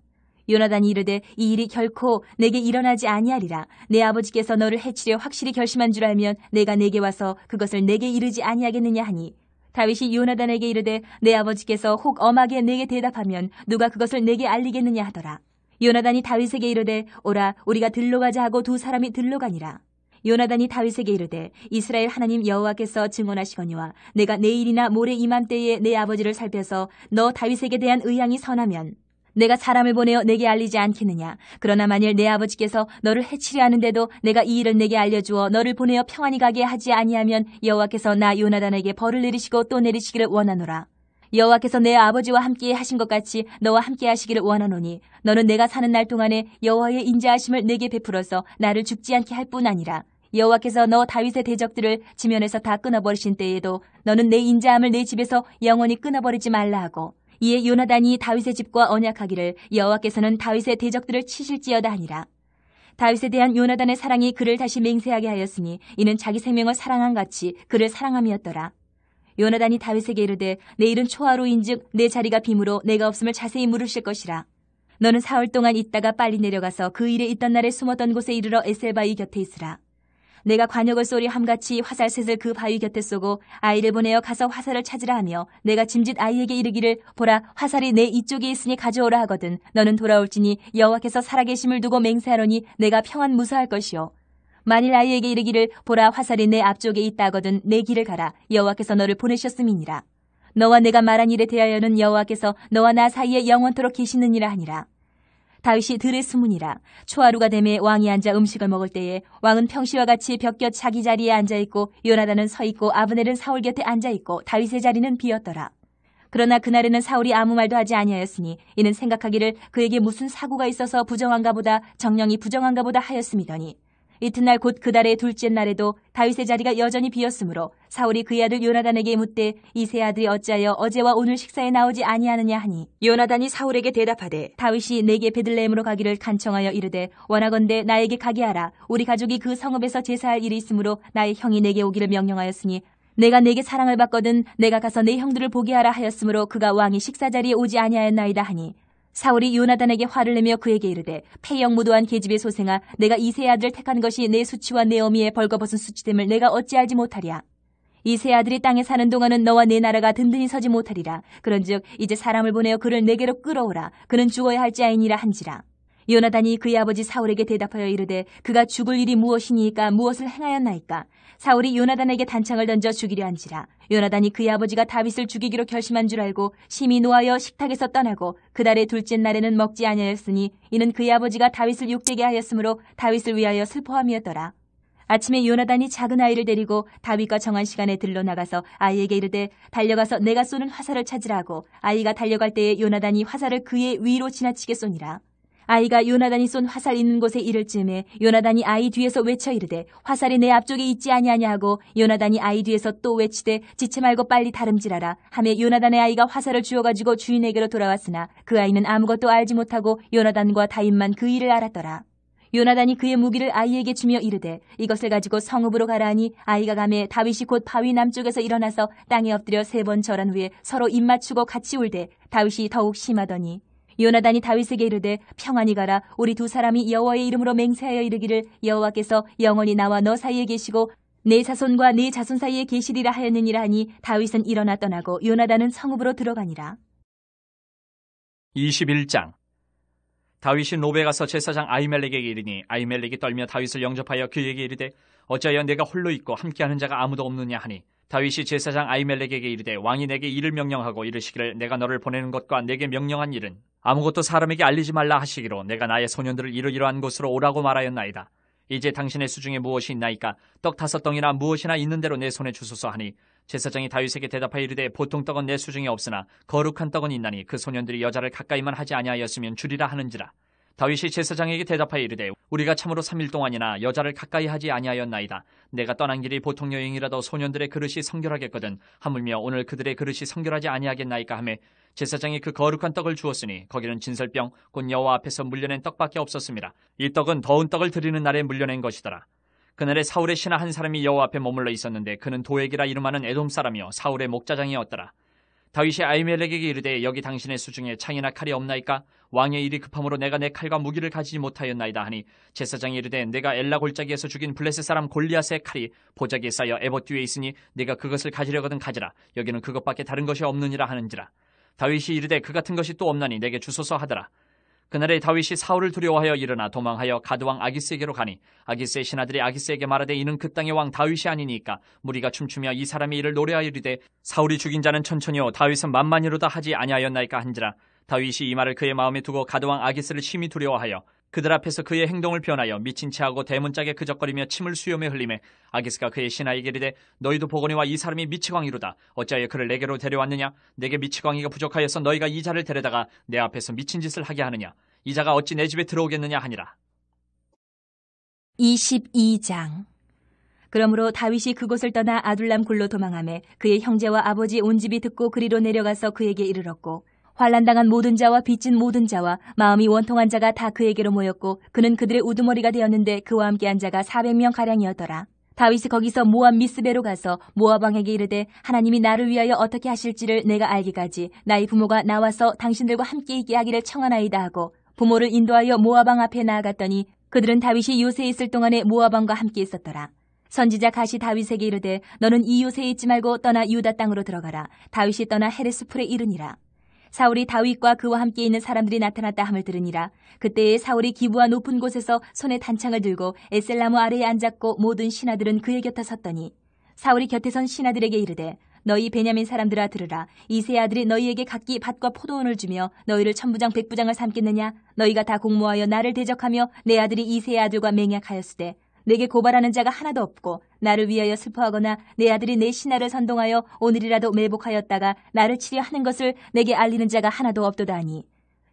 요나단이 이르되 이 일이 결코 내게 일어나지 아니하리라. 내 아버지께서 너를 해치려 확실히 결심한 줄 알면 내가 내게 와서 그것을 내게 이르지 아니하겠느냐 하니 다윗이 요나단에게 이르되 내 아버지께서 혹 엄하게 내게 대답하면 누가 그것을 내게 알리겠느냐 하더라. 요나단이 다윗에게 이르되 오라 우리가 들로 가자 하고 두 사람이 들로 가니라. 요나단이 다윗에게 이르되 이스라엘 하나님 여호와께서 증언하시거니와 내가 내일이나 모레 이맘때에 내 아버지를 살펴서 너 다윗에게 대한 의향이 선하면 내가 사람을 보내어 내게 알리지 않겠느냐. 그러나 만일 내 아버지께서 너를 해치려 하는데도 내가 이 일을 내게 알려주어 너를 보내어 평안히 가게 하지 아니하면 여호와께서 나 요나단에게 벌을 내리시고 또 내리시기를 원하노라. 여호와께서 내 아버지와 함께 하신 것 같이 너와 함께 하시기를 원하노니 너는 내가 사는 날 동안에 여호와의 인자하심을 내게 베풀어서 나를 죽지 않게 할 뿐 아니라 여호와께서 너 다윗의 대적들을 지면에서 다 끊어버리신 때에도 너는 내 인자함을 내 집에서 영원히 끊어버리지 말라 하고 이에 요나단이 다윗의 집과 언약하기를 여호와께서는 다윗의 대적들을 치실지어다 하니라. 다윗에 대한 요나단의 사랑이 그를 다시 맹세하게 하였으니 이는 자기 생명을 사랑한 같이 그를 사랑함이었더라. 요나단이 다윗에게 이르되 내일은 초하루인즉 내 자리가 빔으로 내가 없음을 자세히 물으실 것이라. 너는 사흘 동안 있다가 빨리 내려가서 그 일에 있던 날에 숨었던 곳에 이르러 에셀바위 곁에 있으라. 내가 관역을 쏘리 함같이 화살셋을 그 바위 곁에 쏘고 아이를 보내어 가서 화살을 찾으라 하며 내가 짐짓 아이에게 이르기를 보라 화살이 내 이쪽에 있으니 가져오라 하거든 너는 돌아올지니 여호와께서 살아계심을 두고 맹세하노니 내가 평안 무사할 것이요. 만일 아이에게 이르기를 보라 화살이 내 앞쪽에 있다 하거든 내 길을 가라 여호와께서 너를 보내셨음이니라. 너와 내가 말한 일에 대하여는 여호와께서 너와 나 사이에 영원토록 계시느니라 하니라. 다윗이 들에 숨으니라. 초하루가 되매 왕이 앉아 음식을 먹을 때에 왕은 평시와 같이 벽곁 자기 자리에 앉아있고 요나단은 서있고 아브넬은 사울 곁에 앉아있고 다윗의 자리는 비었더라. 그러나 그날에는 사울이 아무 말도 하지 아니하였으니 이는 생각하기를 그에게 무슨 사고가 있어서 부정한가 보다 정령이 부정한가 보다 하였음이더니 이튿날 곧 그 달의 둘째 날에도 다윗의 자리가 여전히 비었으므로 사울이 그의 아들 요나단에게 묻되 이 세 아들이 어찌하여 어제와 오늘 식사에 나오지 아니하느냐 하니 요나단이 사울에게 대답하되 다윗이 내게 베들레헴으로 가기를 간청하여 이르되 원하건대 나에게 가게 하라. 우리 가족이 그 성읍에서 제사할 일이 있으므로 나의 형이 내게 오기를 명령하였으니 내가 내게 사랑을 받거든 내가 가서 내 형들을 보게 하라 하였으므로 그가 왕이 식사 자리에 오지 아니하였나이다 하니 사울이 요나단에게 화를 내며 그에게 이르되 패역 무도한 계집의 소생아 내가 이 세 아들을 택한 것이 내 수치와 내 어미의 벌거벗은 수치됨을 내가 어찌 알지 못하랴. 이 세 아들이 땅에 사는 동안은 너와 내 나라가 든든히 서지 못하리라. 그런즉 이제 사람을 보내어 그를 내게로 끌어오라. 그는 죽어야 할지아이니라 한지라. 요나단이 그의 아버지 사울에게 대답하여 이르되 그가 죽을 일이 무엇이니까 무엇을 행하였나이까. 사울이 요나단에게 단창을 던져 죽이려 한지라. 요나단이 그의 아버지가 다윗을 죽이기로 결심한 줄 알고 심히 노하여 식탁에서 떠나고 그 달의 둘째 날에는 먹지 아니하였으니 이는 그의 아버지가 다윗을 욕되게 하였으므로 다윗을 위하여 슬퍼함이었더라. 아침에 요나단이 작은 아이를 데리고 다윗과 정한 시간에 들러 나가서 아이에게 이르되 달려가서 내가 쏘는 화살을 찾으라 하고 아이가 달려갈 때에 요나단이 화살을 그의 위로 지나치게 쏘니라. 아이가 요나단이 쏜 화살 있는 곳에 이를 즈음에 요나단이 아이 뒤에서 외쳐 이르되 화살이 내 앞쪽에 있지 아니하냐 하고 요나단이 아이 뒤에서 또 외치되 지체 말고 빨리 다름질하라 하며 요나단의 아이가 화살을 주워가지고 주인에게로 돌아왔으나 그 아이는 아무것도 알지 못하고 요나단과 다윗만 그 일을 알았더라. 요나단이 그의 무기를 아이에게 주며 이르되 이것을 가지고 성읍으로 가라 하니 아이가 가매 다윗이 곧 바위 남쪽에서 일어나서 땅에 엎드려 3번 절한 후에 서로 입맞추고 같이 울되 다윗이 더욱 심하더니 요나단이 다윗에게 이르되 평안히 가라. 우리 두 사람이 여호와의 이름으로 맹세하여 이르기를 여호와께서 영원히 나와 너 사이에 계시고 내 자손과 네 자손 사이에 계시리라 하였느니라 하니 다윗은 일어나 떠나고 요나단은 성읍으로 들어가니라. 21장. 다윗이 노베 가서 제사장 아히멜렉에게 이르니 아히멜렉이 떨며 다윗을 영접하여 그에게 이르되 어찌하여 내가 홀로 있고 함께하는 자가 아무도 없느냐 하니 다윗이 제사장 아히멜렉에게 이르되 왕이 내게 일을 명령하고 이르시기를 내가 너를 보내는 것과 내게 명령한 일은 아무것도 사람에게 알리지 말라 하시기로 내가 나의 소년들을 이러이러한 곳으로 오라고 말하였나이다. 이제 당신의 수중에 무엇이 있나이까? 떡 5덩이나 무엇이나 있는 대로 내 손에 주소서 하니 제사장이 다윗에게 대답하여 이르되 보통 떡은 내 수중에 없으나 거룩한 떡은 있나니 그 소년들이 여자를 가까이만 하지 아니하였으면 주리라 하는지라. 다윗이 제사장에게 대답하여 이르되 우리가 참으로 3일 동안이나 여자를 가까이 하지 아니하였나이다. 내가 떠난 길이 보통 여행이라도 소년들의 그릇이 성결하겠거든 하물며 오늘 그들의 그릇이 성결하지 아니하겠나이까 하매 제사장이 그 거룩한 떡을 주었으니 거기는 진설병 곧 여호와 앞에서 물려낸 떡밖에 없었습니다. 이 떡은 더운 떡을 드리는 날에 물려낸 것이더라. 그날에 사울의 신하 한 사람이 여호와 앞에 머물러 있었는데 그는 도액이라 이름하는 에돔 사람이요 사울의 목자장이었더라. 다윗이 아히멜렉에게 이르되 여기 당신의 수중에 창이나 칼이 없나이까? 왕의 일이 급함으로 내가 내 칼과 무기를 가지지 못하였나이다 하니 제사장이 이르되 내가 엘라 골짜기에서 죽인 블레셋 사람 골리앗의 칼이 보자기에 쌓여 에봇 뒤에 있으니 내가 그것을 가지려거든 가지라. 여기는 그것밖에 다른 것이 없느니라 하는지라. 다윗이 이르되 그 같은 것이 또 없나니 내게 주소서 하더라. 그날에 다윗이 사울을 두려워하여 일어나 도망하여 가드왕 아기스에게로 가니 아기스의 신하들이 아기스에게 말하되 이는 그 땅의 왕 다윗이 아니니까 무리가 춤추며 이 사람의 일을 노래하여 이르되 사울이 죽인 자는 천천히요 다윗은 만만히로다 하지 아니하였나이까 한지라. 다윗이 이 말을 그의 마음에 두고 가드왕 아기스를 심히 두려워하여 그들 앞에서 그의 행동을 변하여 미친 체하고 대문짝에 그적거리며 침을 수염에 흘리매 아기스가 그의 신하에게 이르되 너희도 보거니와 이 사람이 미치광이로다. 어찌하여 그를 내게로 데려왔느냐? 내게 미치광이가 부족하여서 너희가 이 자를 데려다가 내 앞에서 미친 짓을 하게 하느냐? 이 자가 어찌 내 집에 들어오겠느냐 하니라. 22장. 그러므로 다윗이 그곳을 떠나 아둘람 굴로 도망하매 그의 형제와 아버지 온 집이 듣고 그리로 내려가서 그에게 이르렀고 환난당한 모든 자와 빚진 모든 자와 마음이 원통한 자가 다 그에게로 모였고 그는 그들의 우두머리가 되었는데 그와 함께한 자가 400명-가량이었더라. 다윗이 거기서 모압 미스베로 가서 모압 왕에게 이르되 하나님이 나를 위하여 어떻게 하실지를 내가 알기까지 나의 부모가 나와서 당신들과 함께 있게 하기를 청하나이다 하고 부모를 인도하여 모압 왕 앞에 나아갔더니 그들은 다윗이 요새에 있을 동안에 모압 왕과 함께 있었더라. 선지자 갓이 다윗에게 이르되 너는 이 요새에 있지 말고 떠나 유다 땅으로 들어가라. 다윗이 떠나 헤레스 풀에 이르니라. 사울이 다윗과 그와 함께 있는 사람들이 나타났다 함을 들으니라. 그때에 사울이 기브와 높은 곳에서 손에 단창을 들고 에셀나무 아래에 앉았고 모든 신하들은 그의 곁에 섰더니 사울이 곁에 선 신하들에게 이르되 너희 베냐민 사람들아 들으라. 이새의 아들이 너희에게 각기 밭과 포도원을 주며 너희를 천부장 백부장을 삼겠느냐? 너희가 다 공모하여 나를 대적하며 내 아들이 이새의 아들과 맹약하였으되 내게 고발하는 자가 하나도 없고 나를 위하여 슬퍼하거나 내 아들이 내 신하를 선동하여 오늘이라도 매복하였다가 나를 치려 하는 것을 내게 알리는 자가 하나도 없도다 하니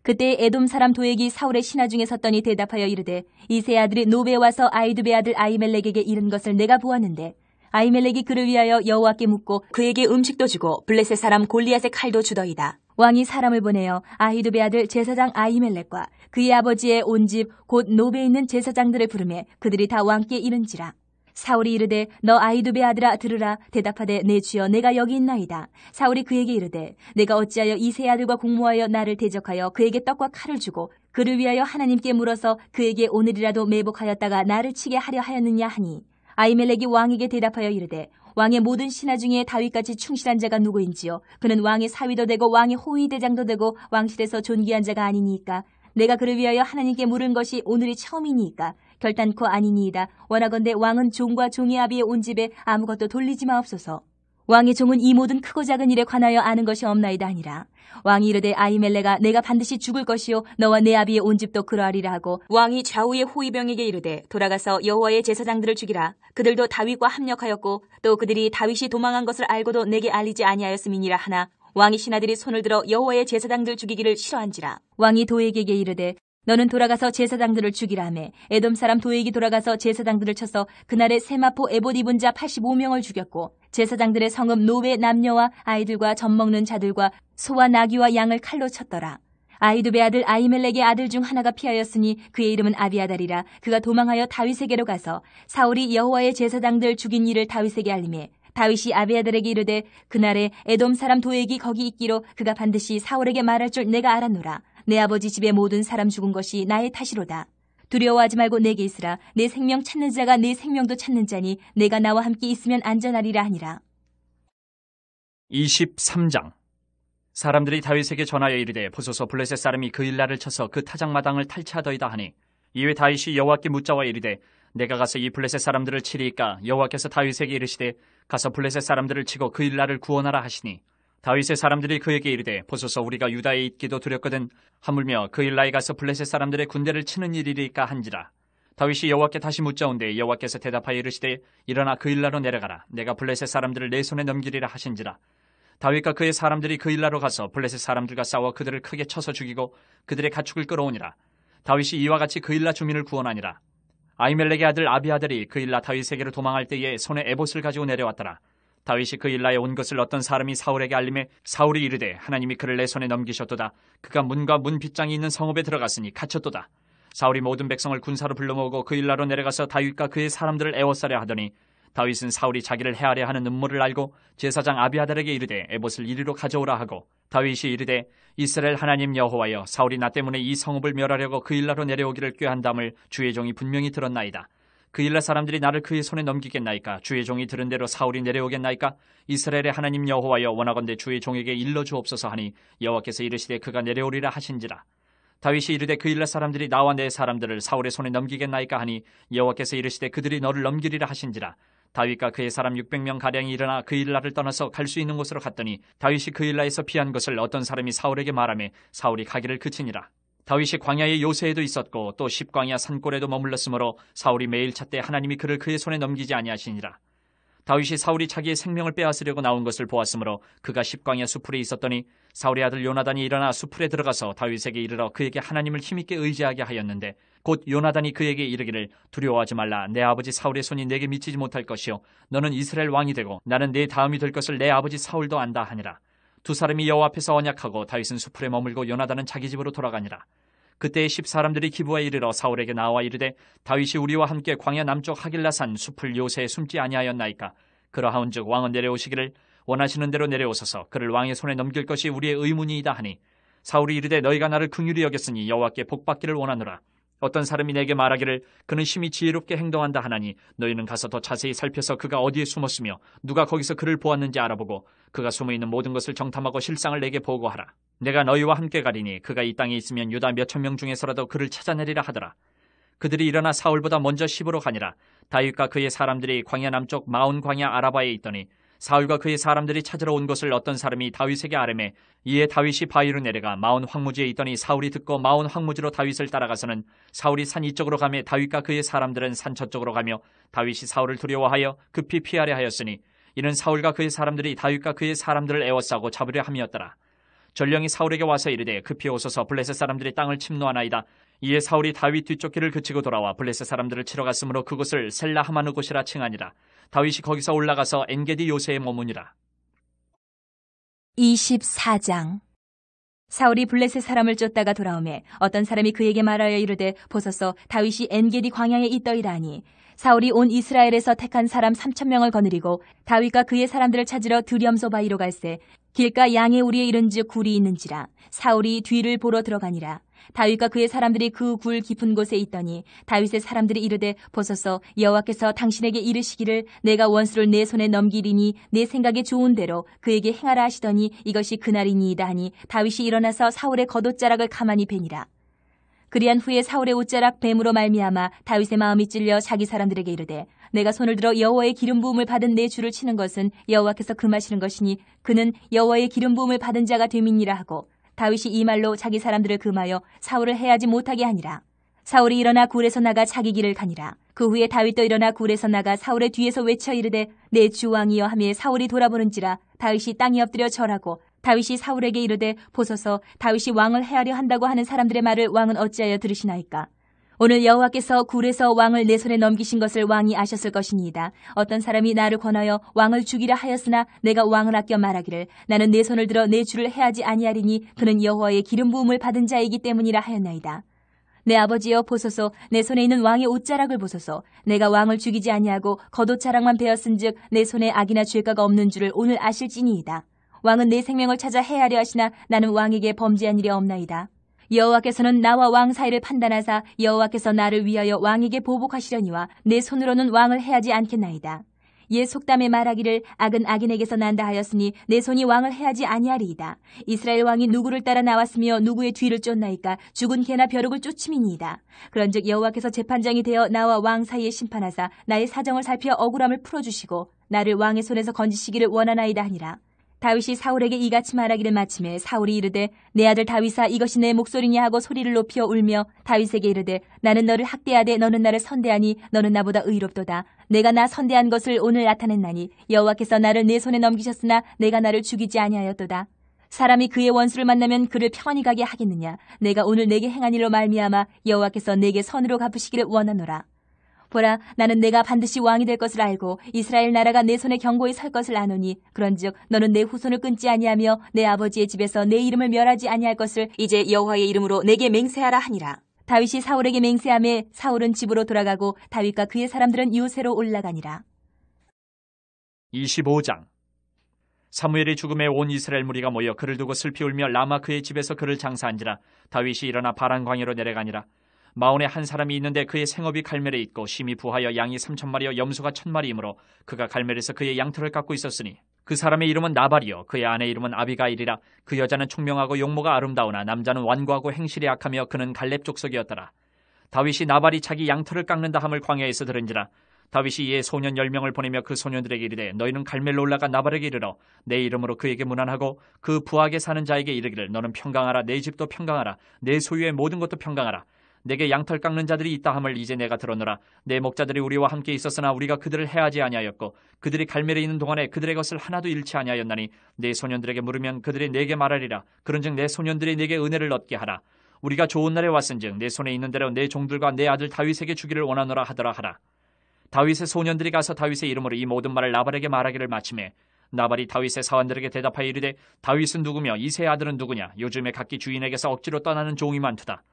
그때 에돔 사람 도액이 사울의 신하 중에 섰더니 대답하여 이르되 이새의 아들이 노베에 와서 아히두베 아들 아히멜렉에게 이른 것을 내가 보았는데 아히멜렉이 그를 위하여 여호와께 묻고 그에게 음식도 주고 블레셋 사람 골리앗의 칼도 주더이다. 왕이 사람을 보내어 아히두베 아들 제사장 아히멜렉과 그의 아버지의 온 집 곧 노베에 있는 제사장들을 부르매 그들이 다 왕께 이른지라. 사울이 이르되 너 아히두베 아들아 들으라. 대답하되 내 주여 내가 여기 있나이다. 사울이 그에게 이르되 내가 어찌하여 이새의 아들과 공모하여 나를 대적하여 그에게 떡과 칼을 주고 그를 위하여 하나님께 물어서 그에게 오늘이라도 매복하였다가 나를 치게 하려 하였느냐 하니 아히멜렉이 왕에게 대답하여 이르되 왕의 모든 신하 중에 다윗같이 충실한 자가 누구인지요? 그는 왕의 사위도 되고 왕의 호위대장도 되고 왕실에서 존귀한 자가 아니니까 내가 그를 위하여 하나님께 물은 것이 오늘이 처음이니까 결단코 아니니이다. 원하건대 왕은 종과 종의 아비의 온 집에 아무것도 돌리지 마옵소서. 왕의 종은 이 모든 크고 작은 일에 관하여 아는 것이 없나이다 하니라. 왕이 이르되 아히멜렉아 내가 반드시 죽을 것이요 너와 내 아비의 온 집도 그러하리라 하고 왕이 좌우의 호위병에게 이르되 돌아가서 여호와의 제사장들을 죽이라. 그들도 다윗과 합력하였고 또 그들이 다윗이 도망한 것을 알고도 내게 알리지 아니하였음이니라 하나 왕의 신하들이 손을 들어 여호와의 제사장들 죽이기를 싫어한지라. 왕이 도액에게 이르되 너는 돌아가서 제사장들을 죽이라 하매 에돔 사람 도액이 돌아가서 제사장들을 쳐서 그날에 세마포 에봇 입은 자 85명을 죽였고 제사장들의 성읍 노베 남녀와 아이들과 젖 먹는 자들과 소와 나귀와 양을 칼로 쳤더라. 아히두베 아들 아히멜렉의 아들 중 하나가 피하였으니 그의 이름은 아비아달이라. 그가 도망하여 다윗에게로 가서 사울이 여호와의 제사장들 죽인 일을 다윗에게 알리매 다윗이 아비아달에게 이르되 그날에 에돔 사람 도액이 거기 있기로 그가 반드시 사울에게 말할 줄 내가 알았노라. 내 아버지 집의 모든 사람 죽은 것이 나의 탓이로다. 두려워하지 말고 내게 있으라. 내 생명 찾는 자가 내 생명도 찾는 자니 내가 나와 함께 있으면 안전하리라 하니라. 23장. 사람들이 다윗에게 전하여 이르되 보소서 블레셋 사람이 그 일날을 쳐서 그 타작마당을 탈취하더이다 하니 이에 다윗이 여호와께 묻자와 이르되 내가 가서 이 블레셋 사람들을 치리이까 여호와께서 다윗에게 이르시되 가서 블레셋 사람들을 치고 그 일날을 구원하라 하시니 다윗의 사람들이 그에게 이르되 보소서 우리가 유다에 있기도 두렵거든 하물며 그 일라에 가서 블레셋 사람들의 군대를 치는 일이리까 한지라. 다윗이 여호와께 다시 묻자온데 여호와께서 대답하여 이르시되 일어나 그 일라로 내려가라. 내가 블레셋 사람들을 내 손에 넘기리라 하신지라. 다윗과 그의 사람들이 그 일라로 가서 블레셋 사람들과 싸워 그들을 크게 쳐서 죽이고 그들의 가축을 끌어오니라. 다윗이 이와 같이 그 일라 주민을 구원하니라. 아히멜렉의 아들 아비아달이 그 일라 다윗에게로 도망할 때에 손에 에봇을 가지고 내려왔더라. 다윗이 그 일라에 온 것을 어떤 사람이 사울에게 알림해 사울이 이르되 하나님이 그를 내 손에 넘기셨도다. 그가 문과 문 빗장이 있는 성읍에 들어갔으니 갇혔도다. 사울이 모든 백성을 군사로 불러모으고 그 일라로 내려가서 다윗과 그의 사람들을 애워싸려 하더니 다윗은 사울이 자기를 해하려 하는 음모를 알고 제사장 아비아달에게 이르되 에봇을 이리로 가져오라 하고 다윗이 이르되 이스라엘 하나님 여호와여 사울이 나 때문에 이 성읍을 멸하려고 그 일라로 내려오기를 꾀한담을 주의 종이 분명히 들었나이다. 그 일라 사람들이 나를 그의 손에 넘기겠나이까? 주의 종이 들은 대로 사울이 내려오겠나이까? 이스라엘의 하나님 여호와여 원하건대 주의 종에게 일러 주옵소서 하니 여호와께서 이르시되 그가 내려오리라 하신지라. 다윗이 이르되 그 일라 사람들이 나와 내 사람들을 사울의 손에 넘기겠나이까 하니 여호와께서 이르시되 그들이 너를 넘기리라 하신지라. 다윗과 그의 사람 600명 가량이 일어나 그 일라를 떠나서 갈 수 있는 곳으로 갔더니 다윗이 그 일라에서 피한 것을 어떤 사람이 사울에게 말하매 사울이 가기를 그치니라. 다윗이 광야의 요새에도 있었고 또 십광야 산골에도 머물렀으므로 사울이 매일 찾되 하나님이 그를 그의 손에 넘기지 아니하시니라. 다윗이 사울이 자기의 생명을 빼앗으려고 나온 것을 보았으므로 그가 십광야 수풀에 있었더니 사울의 아들 요나단이 일어나 수풀에 들어가서 다윗에게 이르러 그에게 하나님을 힘있게 의지하게 하였는데 곧 요나단이 그에게 이르기를 두려워하지 말라. 내 아버지 사울의 손이 내게 미치지 못할 것이요 너는 이스라엘 왕이 되고 나는 내 다음이 될 것을 내 아버지 사울도 안다 하니라. 두 사람이 여호와 앞에서 언약하고 다윗은 수풀에 머물고 요나단은 자기 집으로 돌아가니라. 그때에 10사람들이 기부하에 이르러 사울에게 나와 이르되 다윗이 우리와 함께 광야 남쪽 하길라산 수풀 요새에 숨지 아니하였나이까? 그러하온즉 왕은 내려오시기를 원하시는 대로 내려오소서. 그를 왕의 손에 넘길 것이 우리의 의문이이다 하니 사울이 이르되 너희가 나를 긍휼히 여겼으니 여호와께 복받기를 원하노라. 어떤 사람이 내게 말하기를 그는 심히 지혜롭게 행동한다 하나니 너희는 가서 더 자세히 살펴서 그가 어디에 숨었으며 누가 거기서 그를 보았는지 알아보고 그가 숨어있는 모든 것을 정탐하고 실상을 내게 보고하라. 내가 너희와 함께 가리니 그가 이 땅에 있으면 유다 몇천 명 중에서라도 그를 찾아내리라 하더라. 그들이 일어나 사울보다 먼저 시브로 가니라. 다윗과 그의 사람들이 광야 남쪽 마온 광야 아라바에 있더니 사울과 그의 사람들이 찾으러 온 것을 어떤 사람이 다윗에게 아뢰매 이에 다윗이 바위로 내려가 마온 황무지에 있더니 사울이 듣고 마온 황무지로 다윗을 따라가서는 사울이 산 이쪽으로 가며 다윗과 그의 사람들은 산 저쪽으로 가며 다윗이 사울을 두려워하여 급히 피하려 하였으니 이는 사울과 그의 사람들이 다윗과 그의 사람들을 애워싸고 잡으려 함이었더라. 전령이 사울에게 와서 이르되 급히 오소서 블레셋 사람들이 땅을 침노하나이다. 이에 사울이 다윗 뒤쫓기를 그치고 돌아와 블레셋 사람들을 치러 갔으므로 그곳을 셀라 하마느 곳이라 칭하니라. 다윗이 거기서 올라가서 엔게디 요새에 머무니라. 24장. 사울이 블레셋 사람을 쫓다가 돌아오매 어떤 사람이 그에게 말하여 이르되 보소서 다윗이 엔게디 광야에 있더이다 하니 사울이 온 이스라엘에서 택한 사람 3,000명을 거느리고 다윗과 그의 사람들을 찾으러 드렴소 바위로 갈새 길가 양의 우리에 이른즉 굴이 있는지라. 사울이 뒤를 보러 들어가니라. 다윗과 그의 사람들이 그 굴 깊은 곳에 있더니 다윗의 사람들이 이르되 보소서 여호와께서 당신에게 이르시기를 내가 원수를 내 손에 넘기리니 내 생각에 좋은 대로 그에게 행하라 하시더니 이것이 그날이니이다 하니 다윗이 일어나서 사울의 겉옷자락을 가만히 베니라. 그리한 후에 사울의 옷자락 뱀으로 말미암아 다윗의 마음이 찔려 자기 사람들에게 이르되 내가 손을 들어 여호와의 기름 부음을 받은 내 주를 치는 것은 여호와께서 금하시는 것이니 그는 여호와의 기름 부음을 받은 자가 됨이니라 하고 다윗이 이 말로 자기 사람들을 금하여 사울을 해하지 못하게 하니라. 사울이 일어나 굴에서 나가 자기 길을 가니라. 그 후에 다윗도 일어나 굴에서 나가 사울의 뒤에서 외쳐 이르되 내 주 왕이여 하며 사울이 돌아보는지라. 다윗이 땅에 엎드려 절하고 다윗이 사울에게 이르되 보소서 다윗이 왕을 해하려 한다고 하는 사람들의 말을 왕은 어찌하여 들으시나이까? 오늘 여호와께서 굴에서 왕을 내 손에 넘기신 것을 왕이 아셨을 것이니이다. 어떤 사람이 나를 권하여 왕을 죽이라 하였으나 내가 왕을 아껴 말하기를 나는 내 손을 들어 내 주를 해하지 아니하리니 그는 여호와의 기름 부음을 받은 자이기 때문이라 하였나이다. 내 아버지여 보소서 내 손에 있는 왕의 옷자락을 보소서. 내가 왕을 죽이지 아니하고 겉옷자락만 베었은즉 내 손에 악이나 죄가가 없는 줄을 오늘 아실지니이다. 왕은 내 생명을 찾아 해하려 하시나 나는 왕에게 범죄한 일이 없나이다. 여호와께서는 나와 왕 사이를 판단하사 여호와께서 나를 위하여 왕에게 보복하시려니와 내 손으로는 왕을 해하지 않겠나이다. 옛 속담에 말하기를 악은 악인에게서 난다 하였으니 내 손이 왕을 해하지 아니하리이다. 이스라엘 왕이 누구를 따라 나왔으며 누구의 뒤를 쫓나이까? 죽은 개나 벼룩을 쫓음이니이다. 그런즉 여호와께서 재판장이 되어 나와 왕 사이에 심판하사 나의 사정을 살펴 억울함을 풀어주시고 나를 왕의 손에서 건지시기를 원하나이다 하니라. 다윗이 사울에게 이같이 말하기를 마침에 사울이 이르되 내 아들 다윗아 이것이 내 목소리냐 하고 소리를 높여 울며 다윗에게 이르되 나는 너를 학대하되 너는 나를 선대하니 너는 나보다 의롭도다. 내가 나 선대한 것을 오늘 나타냈나니 여호와께서 나를 내 손에 넘기셨으나 내가 나를 죽이지 아니하였도다. 사람이 그의 원수를 만나면 그를 평안히 가게 하겠느냐? 내가 오늘 내게 행한 일로 말미암아 여호와께서 내게 선으로 갚으시기를 원하노라. 보라 나는 내가 반드시 왕이 될 것을 알고 이스라엘 나라가 내 손에 견고히 설 것을 아노니 그런즉 너는 내 후손을 끊지 아니하며 내 아버지의 집에서 내 이름을 멸하지 아니할 것을 이제 여호와의 이름으로 내게 맹세하라 하니라. 다윗이 사울에게 맹세하매 사울은 집으로 돌아가고 다윗과 그의 사람들은 요새로 올라가니라. 25장. 사무엘의 죽음에 온 이스라엘 무리가 모여 그를 두고 슬피 울며 라마 그의 집에서 그를 장사한지라. 다윗이 일어나 바란 광야로 내려가니라. 마온에 한 사람이 있는데 그의 생업이 갈멜에 있고 심히 부하여 양이 3,000마리여 염소가 1,000마리이므로 그가 갈멜에서 그의 양털을 깎고 있었으니 그 사람의 이름은 나발이요 그의 아내 이름은 아비가일이라. 그 여자는 총명하고 용모가 아름다우나 남자는 완고하고 행실이 악하며 그는 갈렙 족속이었더라. 다윗이 나발이 자기 양털을 깎는다 함을 광야에서 들은지라. 다윗이 이에 소년 10명을 보내며 그 소년들에게 이르되 너희는 갈멜로 올라가 나발에게 이르러 내 이름으로 그에게 문안하고 그 부하게 사는 자에게 이르기를 너는 평강하라. 내 집도 평강하라. 내 소유의 모든 것도 평강하라. 내게 양털 깎는 자들이 있다 함을 이제 내가 들었노라. 내 목자들이 우리와 함께 있었으나 우리가 그들을 해하지 아니하였고 그들이 갈멜에 있는 동안에 그들의 것을 하나도 잃지 아니하였나니 내 소년들에게 물으면 그들이 내게 말하리라. 그런즉 내 소년들이 내게 은혜를 얻게 하라. 우리가 좋은 날에 왔은즉 내 손에 있는 대로 내 종들과 내 아들 다윗에게 주기를 원하노라 하더라 하라. 다윗의 소년들이 가서 다윗의 이름으로 이 모든 말을 나발에게 말하기를 마침에 나발이 다윗의 사원들에게 대답하여 이르되 다윗은 누구며 이새의 아들은 누구냐? 요즘에 각기 주인에게서 억지로 떠나는 종이 많도다.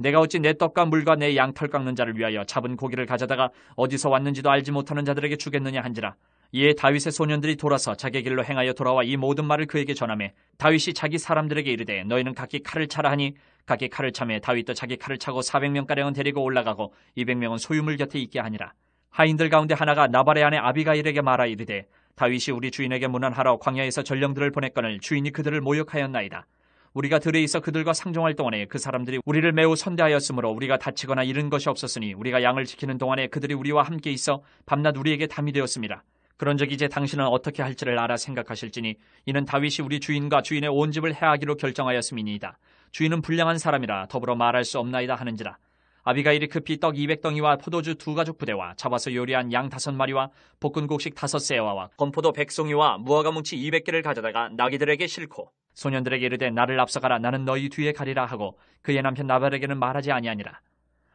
내가 어찌 내 떡과 물과 내 양털 깎는 자를 위하여 잡은 고기를 가져다가 어디서 왔는지도 알지 못하는 자들에게 주겠느냐 한지라. 이에 다윗의 소년들이 돌아서 자기 길로 행하여 돌아와 이 모든 말을 그에게 전하매 다윗이 자기 사람들에게 이르되 너희는 각기 칼을 차라 하니 각기 칼을 차매 다윗도 자기 칼을 차고 400명가량은 데리고 올라가고 200명은 소유물 곁에 있게 하니라. 하인들 가운데 하나가 나발의 아내 아비가일에게 말하 이르되 다윗이 우리 주인에게 문안하러 광야에서 전령들을 보냈거늘 주인이 그들을 모욕하였나이다. 우리가 들에 있어 그들과 상종할 동안에 그 사람들이 우리를 매우 선대하였으므로 우리가 다치거나 잃은 것이 없었으니 우리가 양을 지키는 동안에 그들이 우리와 함께 있어 밤낮 우리에게 담이 되었습니다. 그런즉 이제 당신은 어떻게 할지를 알아 생각하실지니 이는 다윗이 우리 주인과 주인의 온 집을 해하기로 결정하였음이니이다. 주인은 불량한 사람이라 더불어 말할 수 없나이다 하는지라. 아비가일이 급히 떡 200덩이와 포도주 2가죽 부대와 잡아서 요리한 양 5마리와 볶은 곡식 5세와와 건포도 100송이와 무화과 뭉치 200개를 가져다가 나귀들에게 싣고 소년들에게 이르되 나를 앞서가라. 나는 너희 뒤에 가리라 하고 그의 남편 나발에게는 말하지 아니하니라.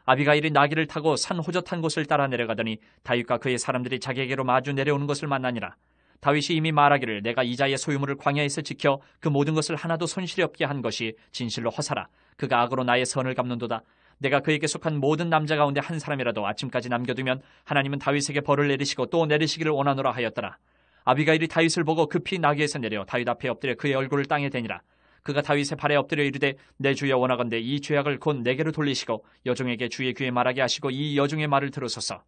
아비가일이 나귀를 타고 산 호젓한 곳을 따라 내려가더니 다윗과 그의 사람들이 자기에게로 마주 내려오는 것을 만나니라. 다윗이 이미 말하기를 내가 이자의 소유물을 광야에서 지켜 그 모든 것을 하나도 손실이 없게 한 것이 진실로 허사라. 그가 악으로 나의 선을 갚는도다. 내가 그에게 속한 모든 남자 가운데 한 사람이라도 아침까지 남겨두면 하나님은 다윗에게 벌을 내리시고 또 내리시기를 원하노라 하였더라. 아비가일이 다윗을 보고 급히 나귀에서 내려 다윗 앞에 엎드려 그의 얼굴을 땅에 대니라. 그가 다윗의 발에 엎드려 이르되 내 주여 원하건대 이 죄악을 곧 내게로 돌리시고 여종에게 주의 귀에 말하게 하시고 이 여종의 말을 들으소서.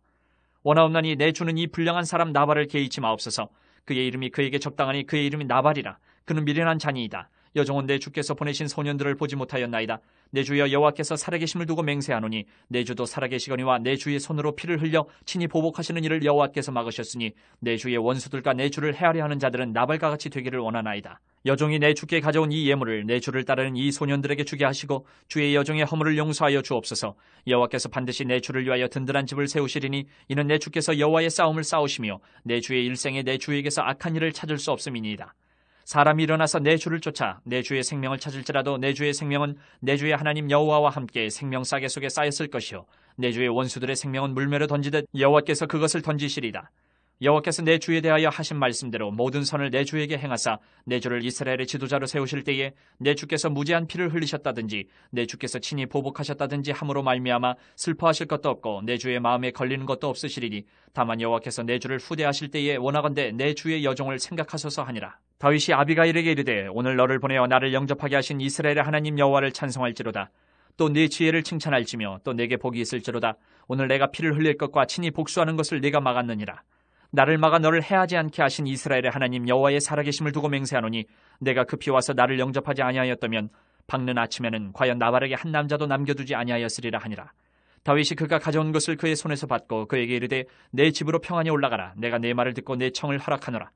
원하옵나니 내 주는 이 불량한 사람 나발을 개의치 마옵소서. 그의 이름이 그에게 적당하니 그의 이름이 나발이라. 그는 미련한 자니이다. 여종은 내 주께서 보내신 소년들을 보지 못하였나이다. 내 주여 여호와께서 살아계심을 두고 맹세하노니 내 주도 살아계시거니와 내 주의 손으로 피를 흘려 친히 보복하시는 일을 여호와께서 막으셨으니 내 주의 원수들과 내 주를 해하려 하는 자들은 나발과 같이 되기를 원하나이다. 여종이 내 주께 가져온 이 예물을 내 주를 따르는 이 소년들에게 주게 하시고 주의 여종의 허물을 용서하여 주옵소서. 여호와께서 반드시 내 주를 위하여 든든한 집을 세우시리니 이는 내 주께서 여호와의 싸움을 싸우시며 내 주의 일생에 내 주에게서 악한 일을 찾을 수 없음이니이다. 사람이 일어나서 내 주를 쫓아 내 주의 생명을 찾을지라도 내 주의 생명은 내 주의 하나님 여호와와 함께 생명 싸개 속에 쌓였을 것이요 내 주의 원수들의 생명은 물매로 던지듯 여호와께서 그것을 던지시리다. 여호와께서 내 주에 대하여 하신 말씀대로 모든 선을 내 주에게 행하사 내 주를 이스라엘의 지도자로 세우실 때에 내 주께서 무제한 피를 흘리셨다든지 내 주께서 친히 보복하셨다든지 함으로 말미암아 슬퍼하실 것도 없고 내 주의 마음에 걸리는 것도 없으시리니 다만 여호와께서 내 주를 후대하실 때에 원하건대 내 주의 여종을 생각하소서 하니라. 다윗이 아비가일에게 이르되 오늘 너를 보내어 나를 영접하게 하신 이스라엘의 하나님 여호와를 찬송할지로다. 또 네 지혜를 칭찬할지며 또 내게 복이 있을지로다. 오늘 내가 피를 흘릴 것과 친히 복수하는 것을 네가 막았느니라. 나를 막아 너를 해하지 않게 하신 이스라엘의 하나님 여호와의 살아계심을 두고 맹세하노니 내가 급히 와서 나를 영접하지 아니하였다면 밝는 아침에는 과연 나발에게 한 남자도 남겨두지 아니하였으리라 하니라. 다윗이 그가 가져온 것을 그의 손에서 받고 그에게 이르되 내 집으로 평안히 올라가라. 내가 네 말을 듣고 내 청을 허락하노라.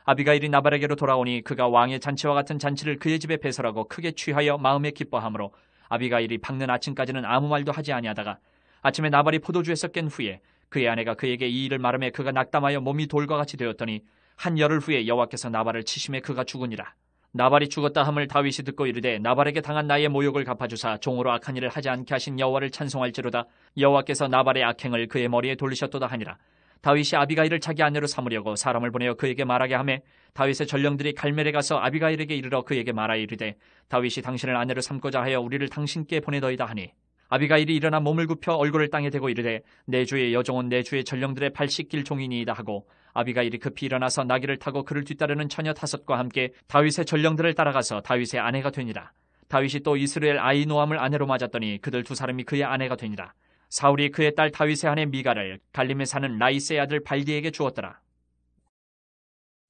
아비가일이 나발에게로 돌아오니 그가 왕의 잔치와 같은 잔치를 그의 집에 배설하고 크게 취하여 마음에 기뻐하므로 아비가일이 밝는 아침까지는 아무 말도 하지 아니하다가 아침에 나발이 포도주에서 깬 후에 그의 아내가 그에게 이 일을 말하며 그가 낙담하여 몸이 돌과 같이 되었더니 한 열흘 후에 여호와께서 나발을 치심에 그가 죽으니라. 나발이 죽었다 함을 다윗이 듣고 이르되 나발에게 당한 나의 모욕을 갚아주사 종으로 악한 일을 하지 않게 하신 여호와를 찬송할지로다. 여호와께서 나발의 악행을 그의 머리에 돌리셨도다 하니라. 다윗이 아비가일을 자기 아내로 삼으려고 사람을 보내어 그에게 말하게 하매 다윗의 전령들이 갈멜에 가서 아비가일에게 이르러 그에게 말하여 이르되 다윗이 당신을 아내로 삼고자 하여 우리를 당신께 보내더이다 하니 아비가일이 일어나 몸을 굽혀 얼굴을 땅에 대고 이르되 내 주의 여종은 내 주의 전령들의 발 씻길 종이니이다 하고 아비가일이 급히 일어나서 나귀를 타고 그를 뒤따르는 처녀 5과 함께 다윗의 전령들을 따라가서 다윗의 아내가 되니라. 다윗이 또 이스라엘 아히노함을 아내로 맞았더니 그들 2사람이 그의 아내가 되니라. 사울이 그의 딸 다윗의 아내 미가를 갈림에 사는 라이스의 아들 발디에게 주었더라.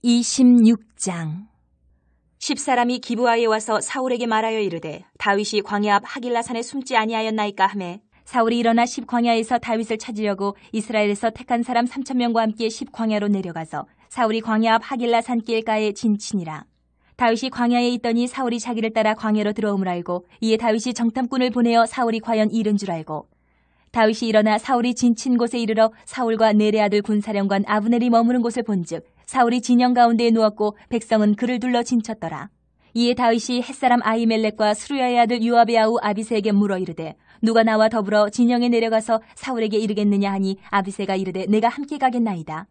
26장 10사람이 기브아에 와서 사울에게 말하여 이르되 다윗이 광야 앞 하길라산에 숨지 아니하였나이까 하매 사울이 일어나 10광야에서 다윗을 찾으려고 이스라엘에서 택한 사람 3,000명과 함께 10광야로 내려가서 사울이 광야 앞 하길라산 길가에 진치니라. 다윗이 광야에 있더니 사울이 자기를 따라 광야로 들어옴을 알고 이에 다윗이 정탐꾼을 보내어 사울이 과연 잃은 줄 알고 다윗이 일어나 사울이 진친 곳에 이르러 사울과 넬의 아들 군사령관 아브넬이 머무는 곳을 본즉 사울이 진영 가운데에 누웠고 백성은 그를 둘러 진쳤더라. 이에 다윗이 햇사람 아히멜렉과 스루야의 아들 요압의 아우 아비새에게 물어 이르되 누가 나와 더불어 진영에 내려가서 사울에게 이르겠느냐 하니 아비새가 이르되 내가 함께 가겠나이다.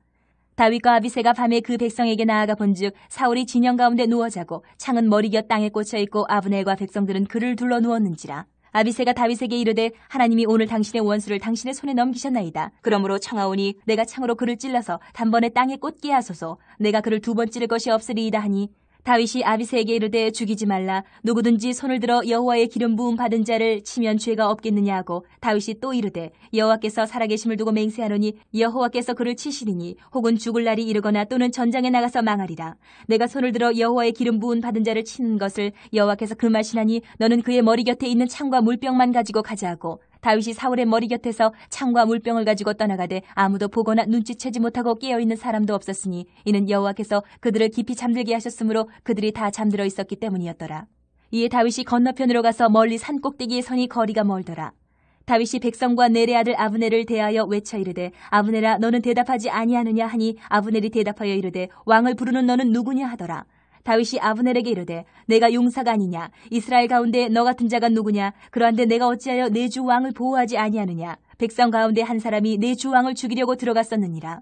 다윗과 아비새가 밤에 그 백성에게 나아가 본즉 사울이 진영 가운데 누워 자고 창은 머리 곁 땅에 꽂혀 있고 아브넬과 백성들은 그를 둘러 누웠는지라. 아비새가 다윗에게 이르되 하나님이 오늘 당신의 원수를 당신의 손에 넘기셨나이다. 그러므로 청하오니 내가 창으로 그를 찔러서 단번에 땅에 꽂게 하소서. 내가 그를 2번 찌를 것이 없으리이다 하니 다윗이 아비새에게 이르되 죽이지 말라. 누구든지 손을 들어 여호와의 기름 부음 받은 자를 치면 죄가 없겠느냐 하고 다윗이 또 이르되 여호와께서 살아계심을 두고 맹세하노니 여호와께서 그를 치시리니 혹은 죽을 날이 이르거나 또는 전장에 나가서 망하리라. 내가 손을 들어 여호와의 기름 부음 받은 자를 치는 것을 여호와께서 금하시나니 너는 그의 머리 곁에 있는 창과 물병만 가지고 가자 하고 다윗이 사울의 머리 곁에서 창과 물병을 가지고 떠나가되 아무도 보거나 눈치채지 못하고 깨어있는 사람도 없었으니 이는 여호와께서 그들을 깊이 잠들게 하셨으므로 그들이 다 잠들어 있었기 때문이었더라. 이에 다윗이 건너편으로 가서 멀리 산 꼭대기에 서니 거리가 멀더라. 다윗이 백성과 넬의 아들 아브넬을 대하여 외쳐 이르되 아브넬아 너는 대답하지 아니하느냐 하니 아브넬이 대답하여 이르되 왕을 부르는 너는 누구냐 하더라. 다윗이 아브넬에게 이르되 내가 용사가 아니냐 이스라엘 가운데 너 같은 자가 누구냐 그러한데 내가 어찌하여 내 주 왕을 보호하지 아니하느냐 백성 가운데 한 사람이 내 주 왕을 죽이려고 들어갔었느니라.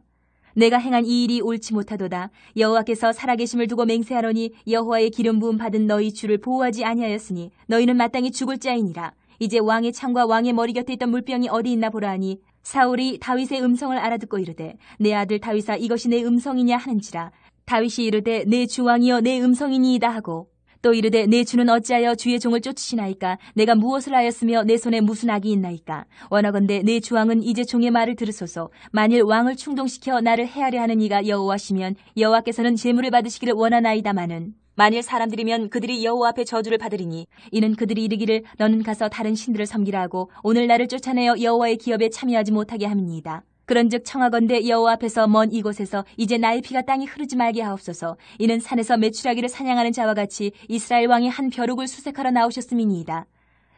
내가 행한 이 일이 옳지 못하도다. 여호와께서 살아계심을 두고 맹세하노니 여호와의 기름 부음 받은 너희 주를 보호하지 아니하였으니 너희는 마땅히 죽을 자이니라. 이제 왕의 창과 왕의 머리 곁에 있던 물병이 어디 있나 보라 하니 사울이 다윗의 음성을 알아듣고 이르되 내 아들 다윗아 이것이 내 음성이냐 하는지라. 다윗이 이르되 내 주왕이여 내 음성이니이다 하고 또 이르되 내 주는 어찌하여 주의 종을 쫓으시나이까 내가 무엇을 하였으며 내 손에 무슨 악이 있나이까 원하건대 내 주왕은 이제 종의 말을 들으소서. 만일 왕을 충동시켜 나를 해하려 하는 이가 여호와시면 여호와께서는 제물을 받으시기를 원하나이다마는 만일 사람들이면 그들이 여호와 앞에 저주를 받으리니 이는 그들이 이르기를 너는 가서 다른 신들을 섬기라 하고 오늘 나를 쫓아내어 여호와의 기업에 참여하지 못하게 함이니이다. 그런즉 청하건대 여호와 앞에서 먼 이곳에서 이제 나의 피가 땅에 흐르지 말게 하옵소서. 이는 산에서 메추라기를 사냥하는 자와 같이 이스라엘 왕이 한 벼룩을 수색하러 나오셨음이니이다.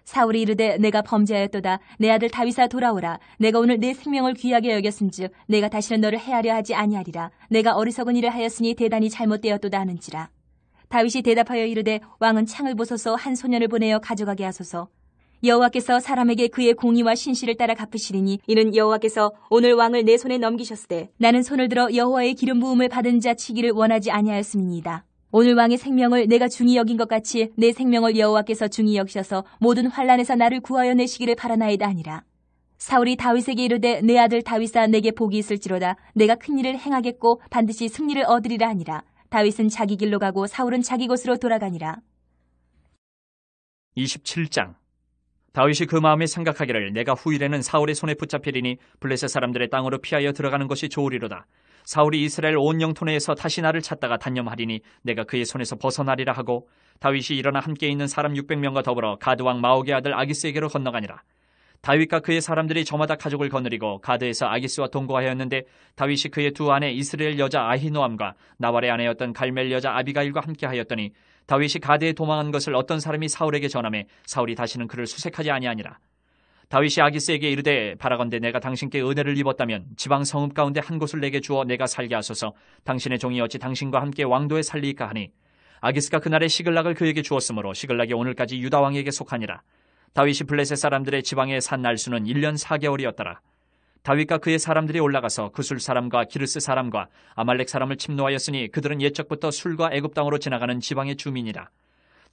사울이 이르되 내가 범죄하였도다. 내 아들 다윗아 돌아오라. 내가 오늘 내 생명을 귀하게 여겼음즉 내가 다시는 너를 해하려 하지 아니하리라. 내가 어리석은 일을 하였으니 대단히 잘못되었도다 하는지라. 다윗이 대답하여 이르되 왕은 창을 보소서 한 소년을 보내어 가져가게 하소서. 여호와께서 사람에게 그의 공의와 신실을 따라 갚으시리니 이는 여호와께서 오늘 왕을 내 손에 넘기셨으되 나는 손을 들어 여호와의 기름 부음을 받은 자 치기를 원하지 아니하였음이니이다. 오늘 왕의 생명을 내가 중히 여긴 것 같이 내 생명을 여호와께서 중히 여기셔서 모든 환난에서 나를 구하여 내시기를 바라나이다 하니라. 사울이 다윗에게 이르되 내 아들 다윗아 내게 복이 있을지로다. 내가 큰 일을 행하겠고 반드시 승리를 얻으리라 하니라. 다윗은 자기 길로 가고 사울은 자기 곳으로 돌아가니라. 27장. 다윗이 그 마음에 생각하기를 내가 후일에는 사울의 손에 붙잡히리니 블레셋 사람들의 땅으로 피하여 들어가는 것이 좋으리로다. 사울이 이스라엘 온 영토내에서 다시 나를 찾다가 단념하리니 내가 그의 손에서 벗어나리라 하고 다윗이 일어나 함께 있는 사람 600명과 더불어 가드왕 마옥의 아들 아기스에게로 건너가니라. 다윗과 그의 사람들이 저마다 가족을 거느리고 가드에서 아기스와 동거하였는데 다윗이 그의 두 아내 이스라엘 여자 아히노암과 나발의 아내였던 갈멜 여자 아비가일과 함께하였더니 다윗이 가드에 도망한 것을 어떤 사람이 사울에게 전하매 사울이 다시는 그를 수색하지 아니하니라. 다윗이 아기스에게 이르되 바라건대 내가 당신께 은혜를 입었다면 지방 성읍 가운데 한 곳을 내게 주어 내가 살게 하소서. 당신의 종이 어찌 당신과 함께 왕도에 살리이까 하니 아기스가 그날에 시글락을 그에게 주었으므로 시글락이 오늘까지 유다 왕에게 속하니라. 다윗이 블레셋 사람들의 지방에 산 날수는 1년 4개월이었더라. 다윗과 그의 사람들이 올라가서 구술 사람과 기르스 사람과 아말렉 사람을 침노하였으니 그들은 옛적부터 술과 애굽 땅으로 지나가는 지방의 주민이라.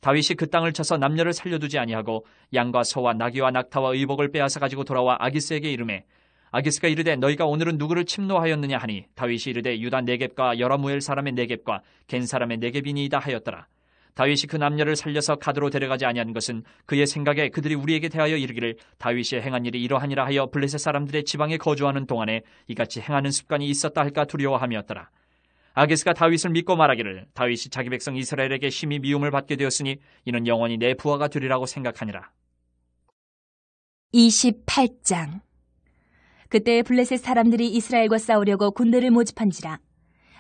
다윗이 그 땅을 쳐서 남녀를 살려두지 아니하고 양과 소와 나귀와 낙타와 의복을 빼앗아 가지고 돌아와 아기스에게 이르매 아기스가 이르되 너희가 오늘은 누구를 침노하였느냐 하니 다윗이 이르되 유다 네겝과 여라무엘 사람의 네겝과 겐 사람의 네겝이니이다 하였더라. 다윗이 그 남녀를 살려서 가드로 데려가지 아니한 것은 그의 생각에 그들이 우리에게 대하여 이르기를 다윗이 행한 일이 이러하니라 하여 블레셋 사람들의 지방에 거주하는 동안에 이같이 행하는 습관이 있었다 할까 두려워함이었더라. 아기스가 다윗을 믿고 말하기를 다윗이 자기 백성 이스라엘에게 심히 미움을 받게 되었으니 이는 영원히 내 부하가 되리라고 생각하니라. 28장. 그때 블레셋 사람들이 이스라엘과 싸우려고 군대를 모집한지라.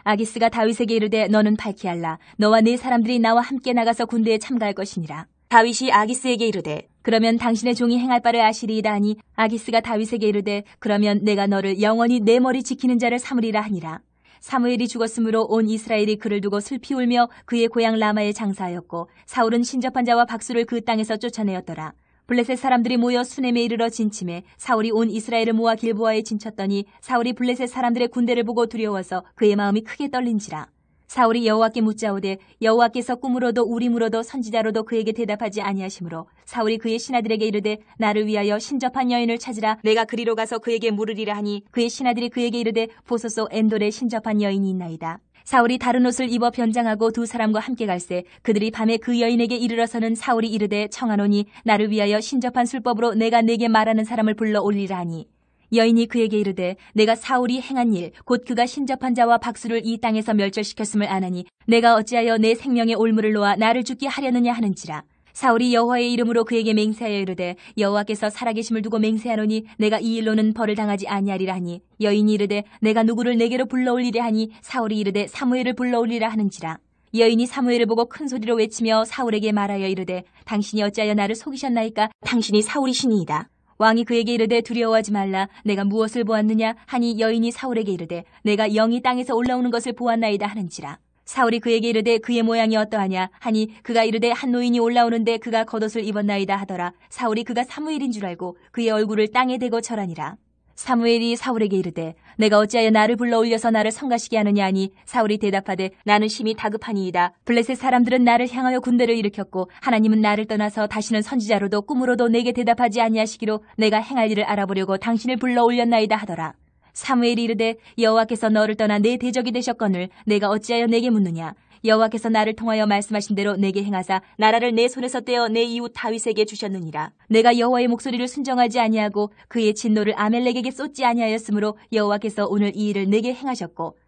아기스가 다윗에게 이르되 너는 발키알라 너와 네 사람들이 나와 함께 나가서 군대에 참가할 것이니라. 다윗이 아기스에게 이르되 그러면 당신의 종이 행할 바를 아시리이다 하니 아기스가 다윗에게 이르되 그러면 내가 너를 영원히 내 머리 지키는 자를 삼으리라 하니라. 사무엘이 죽었으므로 온 이스라엘이 그를 두고 슬피 울며 그의 고향 라마에 장사하였고 사울은 신접한 자와 박수를 그 땅에서 쫓아내었더라. 블레셋 사람들이 모여 수넴에 이르러 진침해 사울이 온 이스라엘을 모아 길보아에 진쳤더니 사울이 블레셋 사람들의 군대를 보고 두려워서 그의 마음이 크게 떨린지라. 사울이 여호와께 묻자오되 여호와께서 꿈으로도 우림으로도 선지자로도 그에게 대답하지 아니하시므로 사울이 그의 신하들에게 이르되 나를 위하여 신접한 여인을 찾으라. 내가 그리로 가서 그에게 물으리라 하니 그의 신하들이 그에게 이르되 보소서 엔돌에 신접한 여인이 있나이다. 사울이 다른 옷을 입어 변장하고 두 사람과 함께 갈새 그들이 밤에 그 여인에게 이르러서는 사울이 이르되 청하노니 나를 위하여 신접한 술법으로 내가 네게 말하는 사람을 불러 올리라 하니 여인이 그에게 이르되 내가 사울이 행한 일 곧 그가 신접한 자와 박수를 이 땅에서 멸절시켰음을 아나니 내가 어찌하여 내 생명의 올무를 놓아 나를 죽게 하려느냐 하는지라. 사울이 여호와의 이름으로 그에게 맹세하여 이르되 여호와께서 살아계심을 두고 맹세하노니 내가 이 일로는 벌을 당하지 아니하리라 하니 여인이 이르되 내가 누구를 내게로 불러올리려 하니 사울이 이르되 사무엘을 불러올리라 하는지라. 여인이 사무엘을 보고 큰 소리로 외치며 사울에게 말하여 이르되 당신이 어찌하여 나를 속이셨나이까. 당신이 사울이시니이다. 왕이 그에게 이르되 두려워하지 말라. 내가 무엇을 보았느냐 하니 여인이 사울에게 이르되 내가 영이 땅에서 올라오는 것을 보았나이다 하는지라. 사울이 그에게 이르되 그의 모양이 어떠하냐 하니 그가 이르되 한 노인이 올라오는데 그가 겉옷을 입었나이다 하더라. 사울이 그가 사무엘인 줄 알고 그의 얼굴을 땅에 대고 절하니라. 사무엘이 사울에게 이르되 내가 어찌하여 나를 불러 올려서 나를 성가시게 하느냐 하니 사울이 대답하되 나는 심히 다급하니이다. 블레셋 사람들은 나를 향하여 군대를 일으켰고 하나님은 나를 떠나서 다시는 선지자로도 꿈으로도 내게 대답하지 아니하시기로 내가 행할 일을 알아보려고 당신을 불러 올렸나이다 하더라. 사무엘이 이르되 여호와께서 너를 떠나 내 대적이 되셨거늘 내가 어찌하여 내게 묻느냐. 여호와께서 나를 통하여 말씀하신 대로 내게 행하사 나라를 내 손에서 떼어 내 이웃 다윗에게 주셨느니라. 내가 여호와의 목소리를 순정하지 아니하고 그의 진노를 아멜렉에게 쏟지 아니하였으므로 여호와께서 오늘 이 일을 내게 행하셨고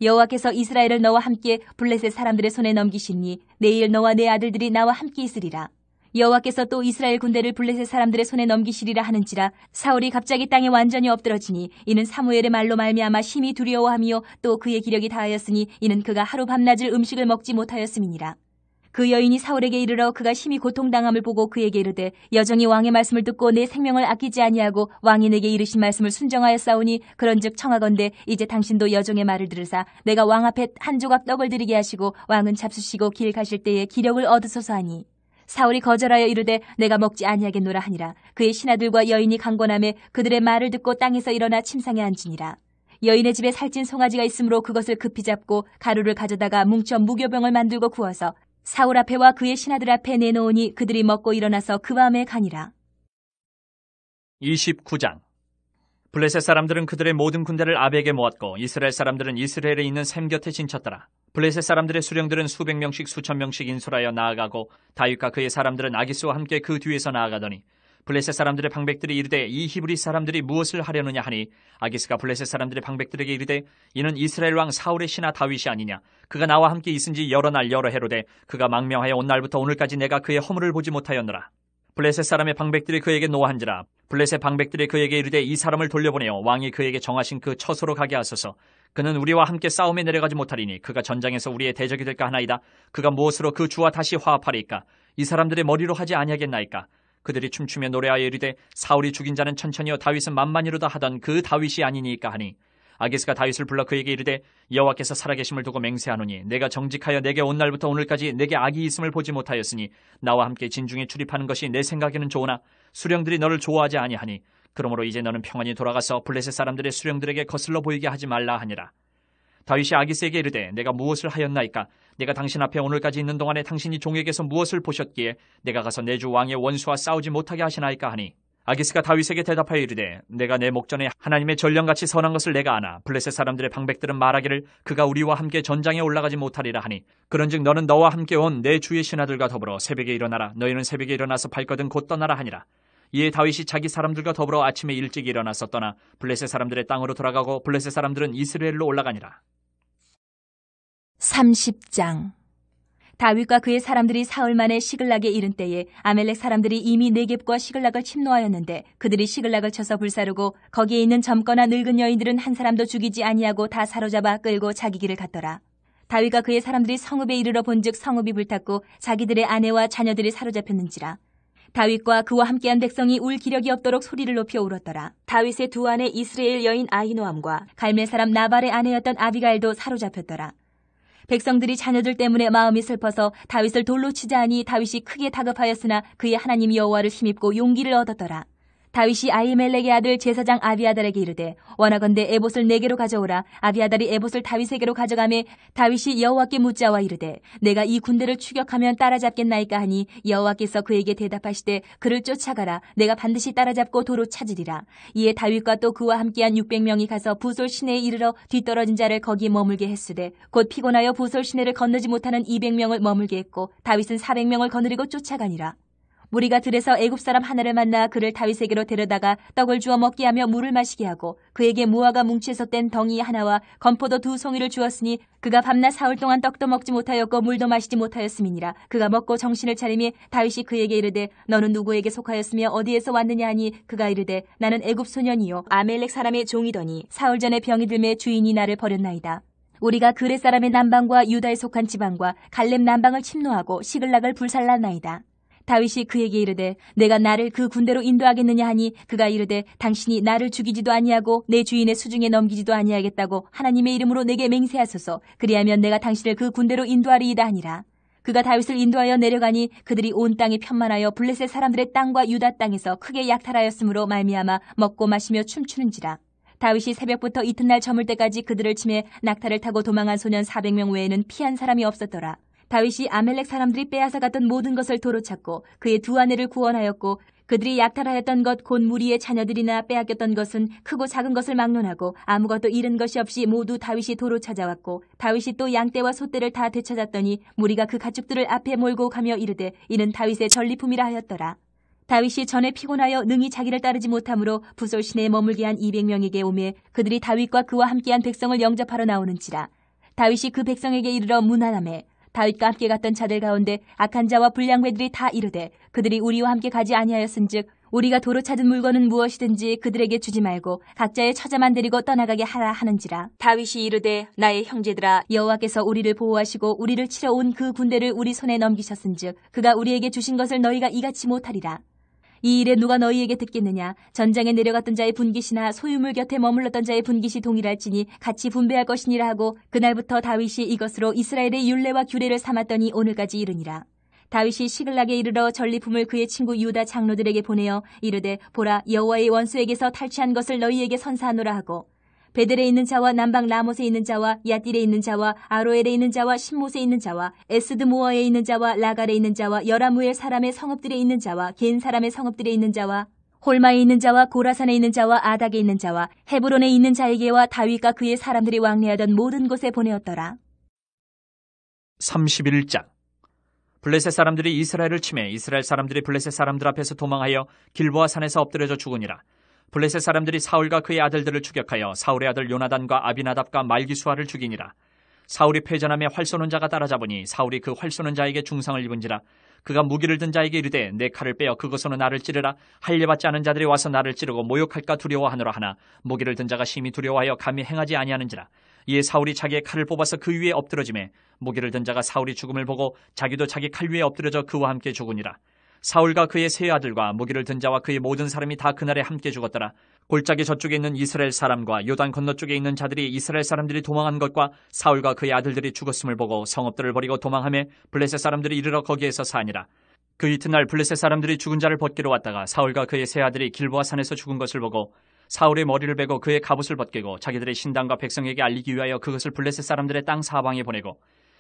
여호와께서 이스라엘을 너와 함께 블레셋 사람들의 손에 넘기시니 내일 너와 내 아들들이 나와 함께 있으리라. 여호와께서 또 이스라엘 군대를 블레셋 사람들의 손에 넘기시리라 하는지라. 사울이 갑자기 땅에 완전히 엎드러지니 이는 사무엘의 말로 말미암아 심히 두려워하며 또 그의 기력이 다하였으니 이는 그가 하루 밤낮을 음식을 먹지 못하였음이니라. 그 여인이 사울에게 이르러 그가 심히 고통당함을 보고 그에게 이르되 여정이 왕의 말씀을 듣고 내 생명을 아끼지 아니하고 왕이 내게 이르신 말씀을 순정하였사오니 그런즉 청하건대 이제 당신도 여종의 말을 들으사 내가 왕 앞에 한 조각 떡을 드리게 하시고 왕은 잡수시고 길 가실 때에 기력을 얻으소서 하니 사울이 거절하여 이르되 내가 먹지 아니하겠노라 하니라. 그의 신하들과 여인이 강권함에 그들의 말을 듣고 땅에서 일어나 침상에 앉으니라. 여인의 집에 살찐 송아지가 있으므로 그것을 급히 잡고 가루를 가져다가 뭉쳐 무교병을 만들고 구워서 사울 앞에와 그의 신하들 앞에 내놓으니 그들이 먹고 일어나서 그 밤에 가니라. 29장. 블레셋 사람들은 그들의 모든 군대를 아벡에 모았고 이스라엘 사람들은 이스라엘에 있는 샘 곁에 진쳤더라. 블레셋 사람들의 수령들은 수백 명씩 수천 명씩 인솔하여 나아가고 다윗과 그의 사람들은 아기스와 함께 그 뒤에서 나아가더니 블레셋 사람들의 방백들이 이르되 이 히브리 사람들이 무엇을 하려느냐 하니 아기스가 블레셋 사람들의 방백들에게 이르되 이는 이스라엘 왕 사울의 신하 다윗이 아니냐. 그가 나와 함께 있은지 여러 날 여러 해로되 그가 망명하여 온 날부터 오늘까지 내가 그의 허물을 보지 못하였노라. 블레셋 사람의 방백들이 그에게 노한지라. 블레셋 방백들이 그에게 이르되 이 사람을 돌려보내어 왕이 그에게 정하신 그 처소로 가게 하소서. 그는 우리와 함께 싸움에 내려가지 못하리니 그가 전장에서 우리의 대적이 될까 하나이다. 그가 무엇으로 그 주와 다시 화합하리이까. 이 사람들의 머리로 하지 아니하겠나이까. 그들이 춤추며 노래하여 이르되 사울이 죽인 자는 천천히요 다윗은 만만히로다 하던 그 다윗이 아니니까 하니 아기스가 다윗을 불러 그에게 이르되 여호와께서 살아계심을 두고 맹세하노니 내가 정직하여 내게 온 날부터 오늘까지 내게 악이 있음을 보지 못하였으니 나와 함께 진중에 출입하는 것이 내 생각에는 좋으나 수령들이 너를 좋아하지 아니하니 그러므로 이제 너는 평안히 돌아가서 블레셋 사람들의 수령들에게 거슬러 보이게 하지 말라 하니라. 다윗이 아기스에게 이르되 내가 무엇을 하였나이까. 내가 당신 앞에 오늘까지 있는 동안에 당신이 종에게서 무엇을 보셨기에 내가 가서 내 주 왕의 원수와 싸우지 못하게 하시나이까 하니 아기스가 다윗에게 대답하여 이르되 내가 내 목전에 하나님의 전령같이 선한 것을 내가 아나 블레셋 사람들의 방백들은 말하기를 그가 우리와 함께 전장에 올라가지 못하리라 하니 그런즉 너는 너와 함께 온 내 주의 신하들과 더불어 새벽에 일어나라. 너희는 새벽에 일어나서 발거든 곧 떠나라 하니라. 이에 다윗이 자기 사람들과 더불어 아침에 일찍 일어나서 떠나 블레셋 사람들의 땅으로 돌아가고 블레셋 사람들은 이스라엘로 올라가니라. 30장. 다윗과 그의 사람들이 사흘만에 시글락에 이른 때에 아멜렉 사람들이 이미 네겝과 시글락을 침노하였는데 그들이 시글락을 쳐서 불사르고 거기에 있는 젊거나 늙은 여인들은 한 사람도 죽이지 아니하고 다 사로잡아 끌고 자기 길을 갔더라. 다윗과 그의 사람들이 성읍에 이르러 본즉 성읍이 불탔고 자기들의 아내와 자녀들이 사로잡혔는지라. 다윗과 그와 함께한 백성이 울 기력이 없도록 소리를 높여 울었더라. 다윗의 두 아내 이스라엘 여인 아히노암과 갈멜 사람 나발의 아내였던 아비가일도 사로잡혔더라. 백성들이 자녀들 때문에 마음이 슬퍼서 다윗을 돌로 치자 하니 다윗이 크게 다급하였으나 그의 하나님 여호와를 힘입고 용기를 얻었더라. 다윗이 아히멜렉의 아들 제사장 아비아달에게 이르되 원하건대 에봇을 내게로 가져오라. 아비아달이 에봇을 다윗에게로 가져가매 다윗이 여호와께 묻자와 이르되 내가 이 군대를 추격하면 따라잡겠나이까 하니 여호와께서 그에게 대답하시되 그를 쫓아가라. 내가 반드시 따라잡고 도로 찾으리라. 이에 다윗과 또 그와 함께한 600명이 가서 부솔 시내에 이르러 뒤떨어진 자를 거기 머물게 했으되 곧 피곤하여 부솔 시내를 건너지 못하는 200명을 머물게 했고 다윗은 400명을 거느리고 쫓아가니라. 무리가 들에서 애굽 사람 하나를 만나 그를 다윗에게로 데려다가 떡을 주어 먹게 하며 물을 마시게 하고 그에게 무화과 뭉치에서 뗀 덩이 하나와 건포도 2송이를 주었으니 그가 밤낮 사흘 동안 떡도 먹지 못하였고 물도 마시지 못하였음이니라. 그가 먹고 정신을 차리며 다윗이 그에게 이르되 너는 누구에게 속하였으며 어디에서 왔느냐 하니 그가 이르되 나는 애굽 소년이요 아멜렉 사람의 종이더니 사흘 전에 병이 들매 주인이 나를 버렸나이다. 우리가 그렛 사람의 남방과 유다에 속한 지방과 갈렙 남방을 침노하고 시글락을 불살랐나이다. 다윗이 그에게 이르되 내가 나를 그 군대로 인도하겠느냐 하니 그가 이르되 당신이 나를 죽이지도 아니하고 내 주인의 수중에 넘기지도 아니하겠다고 하나님의 이름으로 내게 맹세하소서. 그리하면 내가 당신을 그 군대로 인도하리이다 하니라. 그가 다윗을 인도하여 내려가니 그들이 온 땅이 편만하여 블레셋 사람들의 땅과 유다 땅에서 크게 약탈하였으므로 말미암아 먹고 마시며 춤추는지라. 다윗이 새벽부터 이튿날 저물 때까지 그들을 치매 낙타를 타고 도망한 소년 400명 외에는 피한 사람이 없었더라. 다윗이 아멜렉 사람들이 빼앗아 갔던 모든 것을 도로 찾고 그의 두 아내를 구원하였고 그들이 약탈하였던 것 곧 무리의 자녀들이나 빼앗겼던 것은 크고 작은 것을 막론하고 아무것도 잃은 것이 없이 모두 다윗이 도로 찾아왔고 다윗이 또 양떼와 소떼를 다 되찾았더니 무리가 그 가축들을 앞에 몰고 가며 이르되 이는 다윗의 전리품이라 하였더라. 다윗이 전에 피곤하여 능히 자기를 따르지 못하므로 부솔 시내에 머물게 한 200명에게 오매 그들이 다윗과 그와 함께한 백성을 영접하러 나오는지라. 다윗이 그 백성에게 이르러 문안하매 다윗과 함께 갔던 자들 가운데 악한 자와 불량배들이 다 이르되 그들이 우리와 함께 가지 아니하였은즉 우리가 도로 찾은 물건은 무엇이든지 그들에게 주지 말고 각자의 처자만 데리고 떠나가게 하라 하는지라. 다윗이 이르되 나의 형제들아 여호와께서 우리를 보호하시고 우리를 치러 온 그 군대를 우리 손에 넘기셨은즉 그가 우리에게 주신 것을 너희가 이같이 못하리라. 이 일에 누가 너희에게 듣겠느냐? 전장에 내려갔던 자의 분깃이나 소유물 곁에 머물렀던 자의 분깃이 동일할지니 같이 분배할 것이니라 하고 그날부터 다윗이 이것으로 이스라엘의 율례와 규례를 삼았더니 오늘까지 이르니라. 다윗이 시글락에 이르러 전리품을 그의 친구 유다 장로들에게 보내어 이르되 보라 여호와의 원수에게서 탈취한 것을 너희에게 선사하노라 하고 베델에 있는 자와 남방 라못에 있는 자와 야딜에 있는 자와 아로엘에 있는 자와 신못에 있는 자와 에스드모어에 있는 자와 라갈에 있는 자와 여라무엘 사람의 성읍들에 있는 자와 겐 사람의 성읍들에 있는 자와 홀마에 있는 자와 고라산에 있는 자와 아닥에 있는 자와 헤브론에 있는 자에게와 다윗과 그의 사람들이 왕래하던 모든 곳에 보내었더라. 31장. 블레셋 사람들이 이스라엘을 치매 이스라엘 사람들이 블레셋 사람들 앞에서 도망하여 길보아 산에서 엎드려져 죽으니라. 블레셋 사람들이 사울과 그의 아들들을 추격하여 사울의 아들 요나단과 아비나답과 말기수아를 죽이니라. 사울이 패전함에 활 쏘는 자가 따라잡으니 사울이 그 활 쏘는 자에게 중상을 입은지라. 그가 무기를 든 자에게 이르되 내 칼을 빼어 그것으로 나를 찌르라. 할례받지 않은 자들이 와서 나를 찌르고 모욕할까 두려워하노라 하나 무기를 든 자가 심히 두려워하여 감히 행하지 아니하는지라. 이에 사울이 자기의 칼을 뽑아서 그 위에 엎드러지매 무기를 든 자가 사울이 죽음을 보고 자기도 자기 칼 위에 엎드려져 그와 함께 죽으니라. 사울과 그의 세 아들과 무기를 든 자와 그의 모든 사람이 다 그날에 함께 죽었더라. 골짜기 저쪽에 있는 이스라엘 사람과 요단 건너쪽에 있는 자들이 이스라엘 사람들이 도망한 것과 사울과 그의 아들들이 죽었음을 보고 성읍들을 버리고 도망하며 블레셋 사람들이 이르러 거기에서 사니라. 그 이튿날 블레셋 사람들이 죽은 자를 벗기러 왔다가 사울과 그의 세 아들이 길보아 산에서 죽은 것을 보고 사울의 머리를 베고 그의 갑옷을 벗기고 자기들의 신당과 백성에게 알리기 위하여 그것을 블레셋 사람들의 땅 사방에 보내고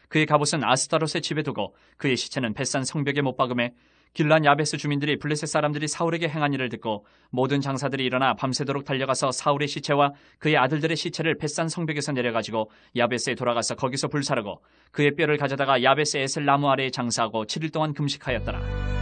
그의 갑옷은 아스타롯의 집에 두고 그의 시체는 벳산 성벽에 못 박음에 길란 야베스 주민들이 블레셋 사람들이 사울에게 행한 일을 듣고 모든 장사들이 일어나 밤새도록 달려가서 사울의 시체와 그의 아들들의 시체를 벳산 성벽에서 내려가지고 야베스에 돌아가서 거기서 불사르고 그의 뼈를 가져다가 야베스 에셀 나무 아래에 장사하고 7일 동안 금식하였더라.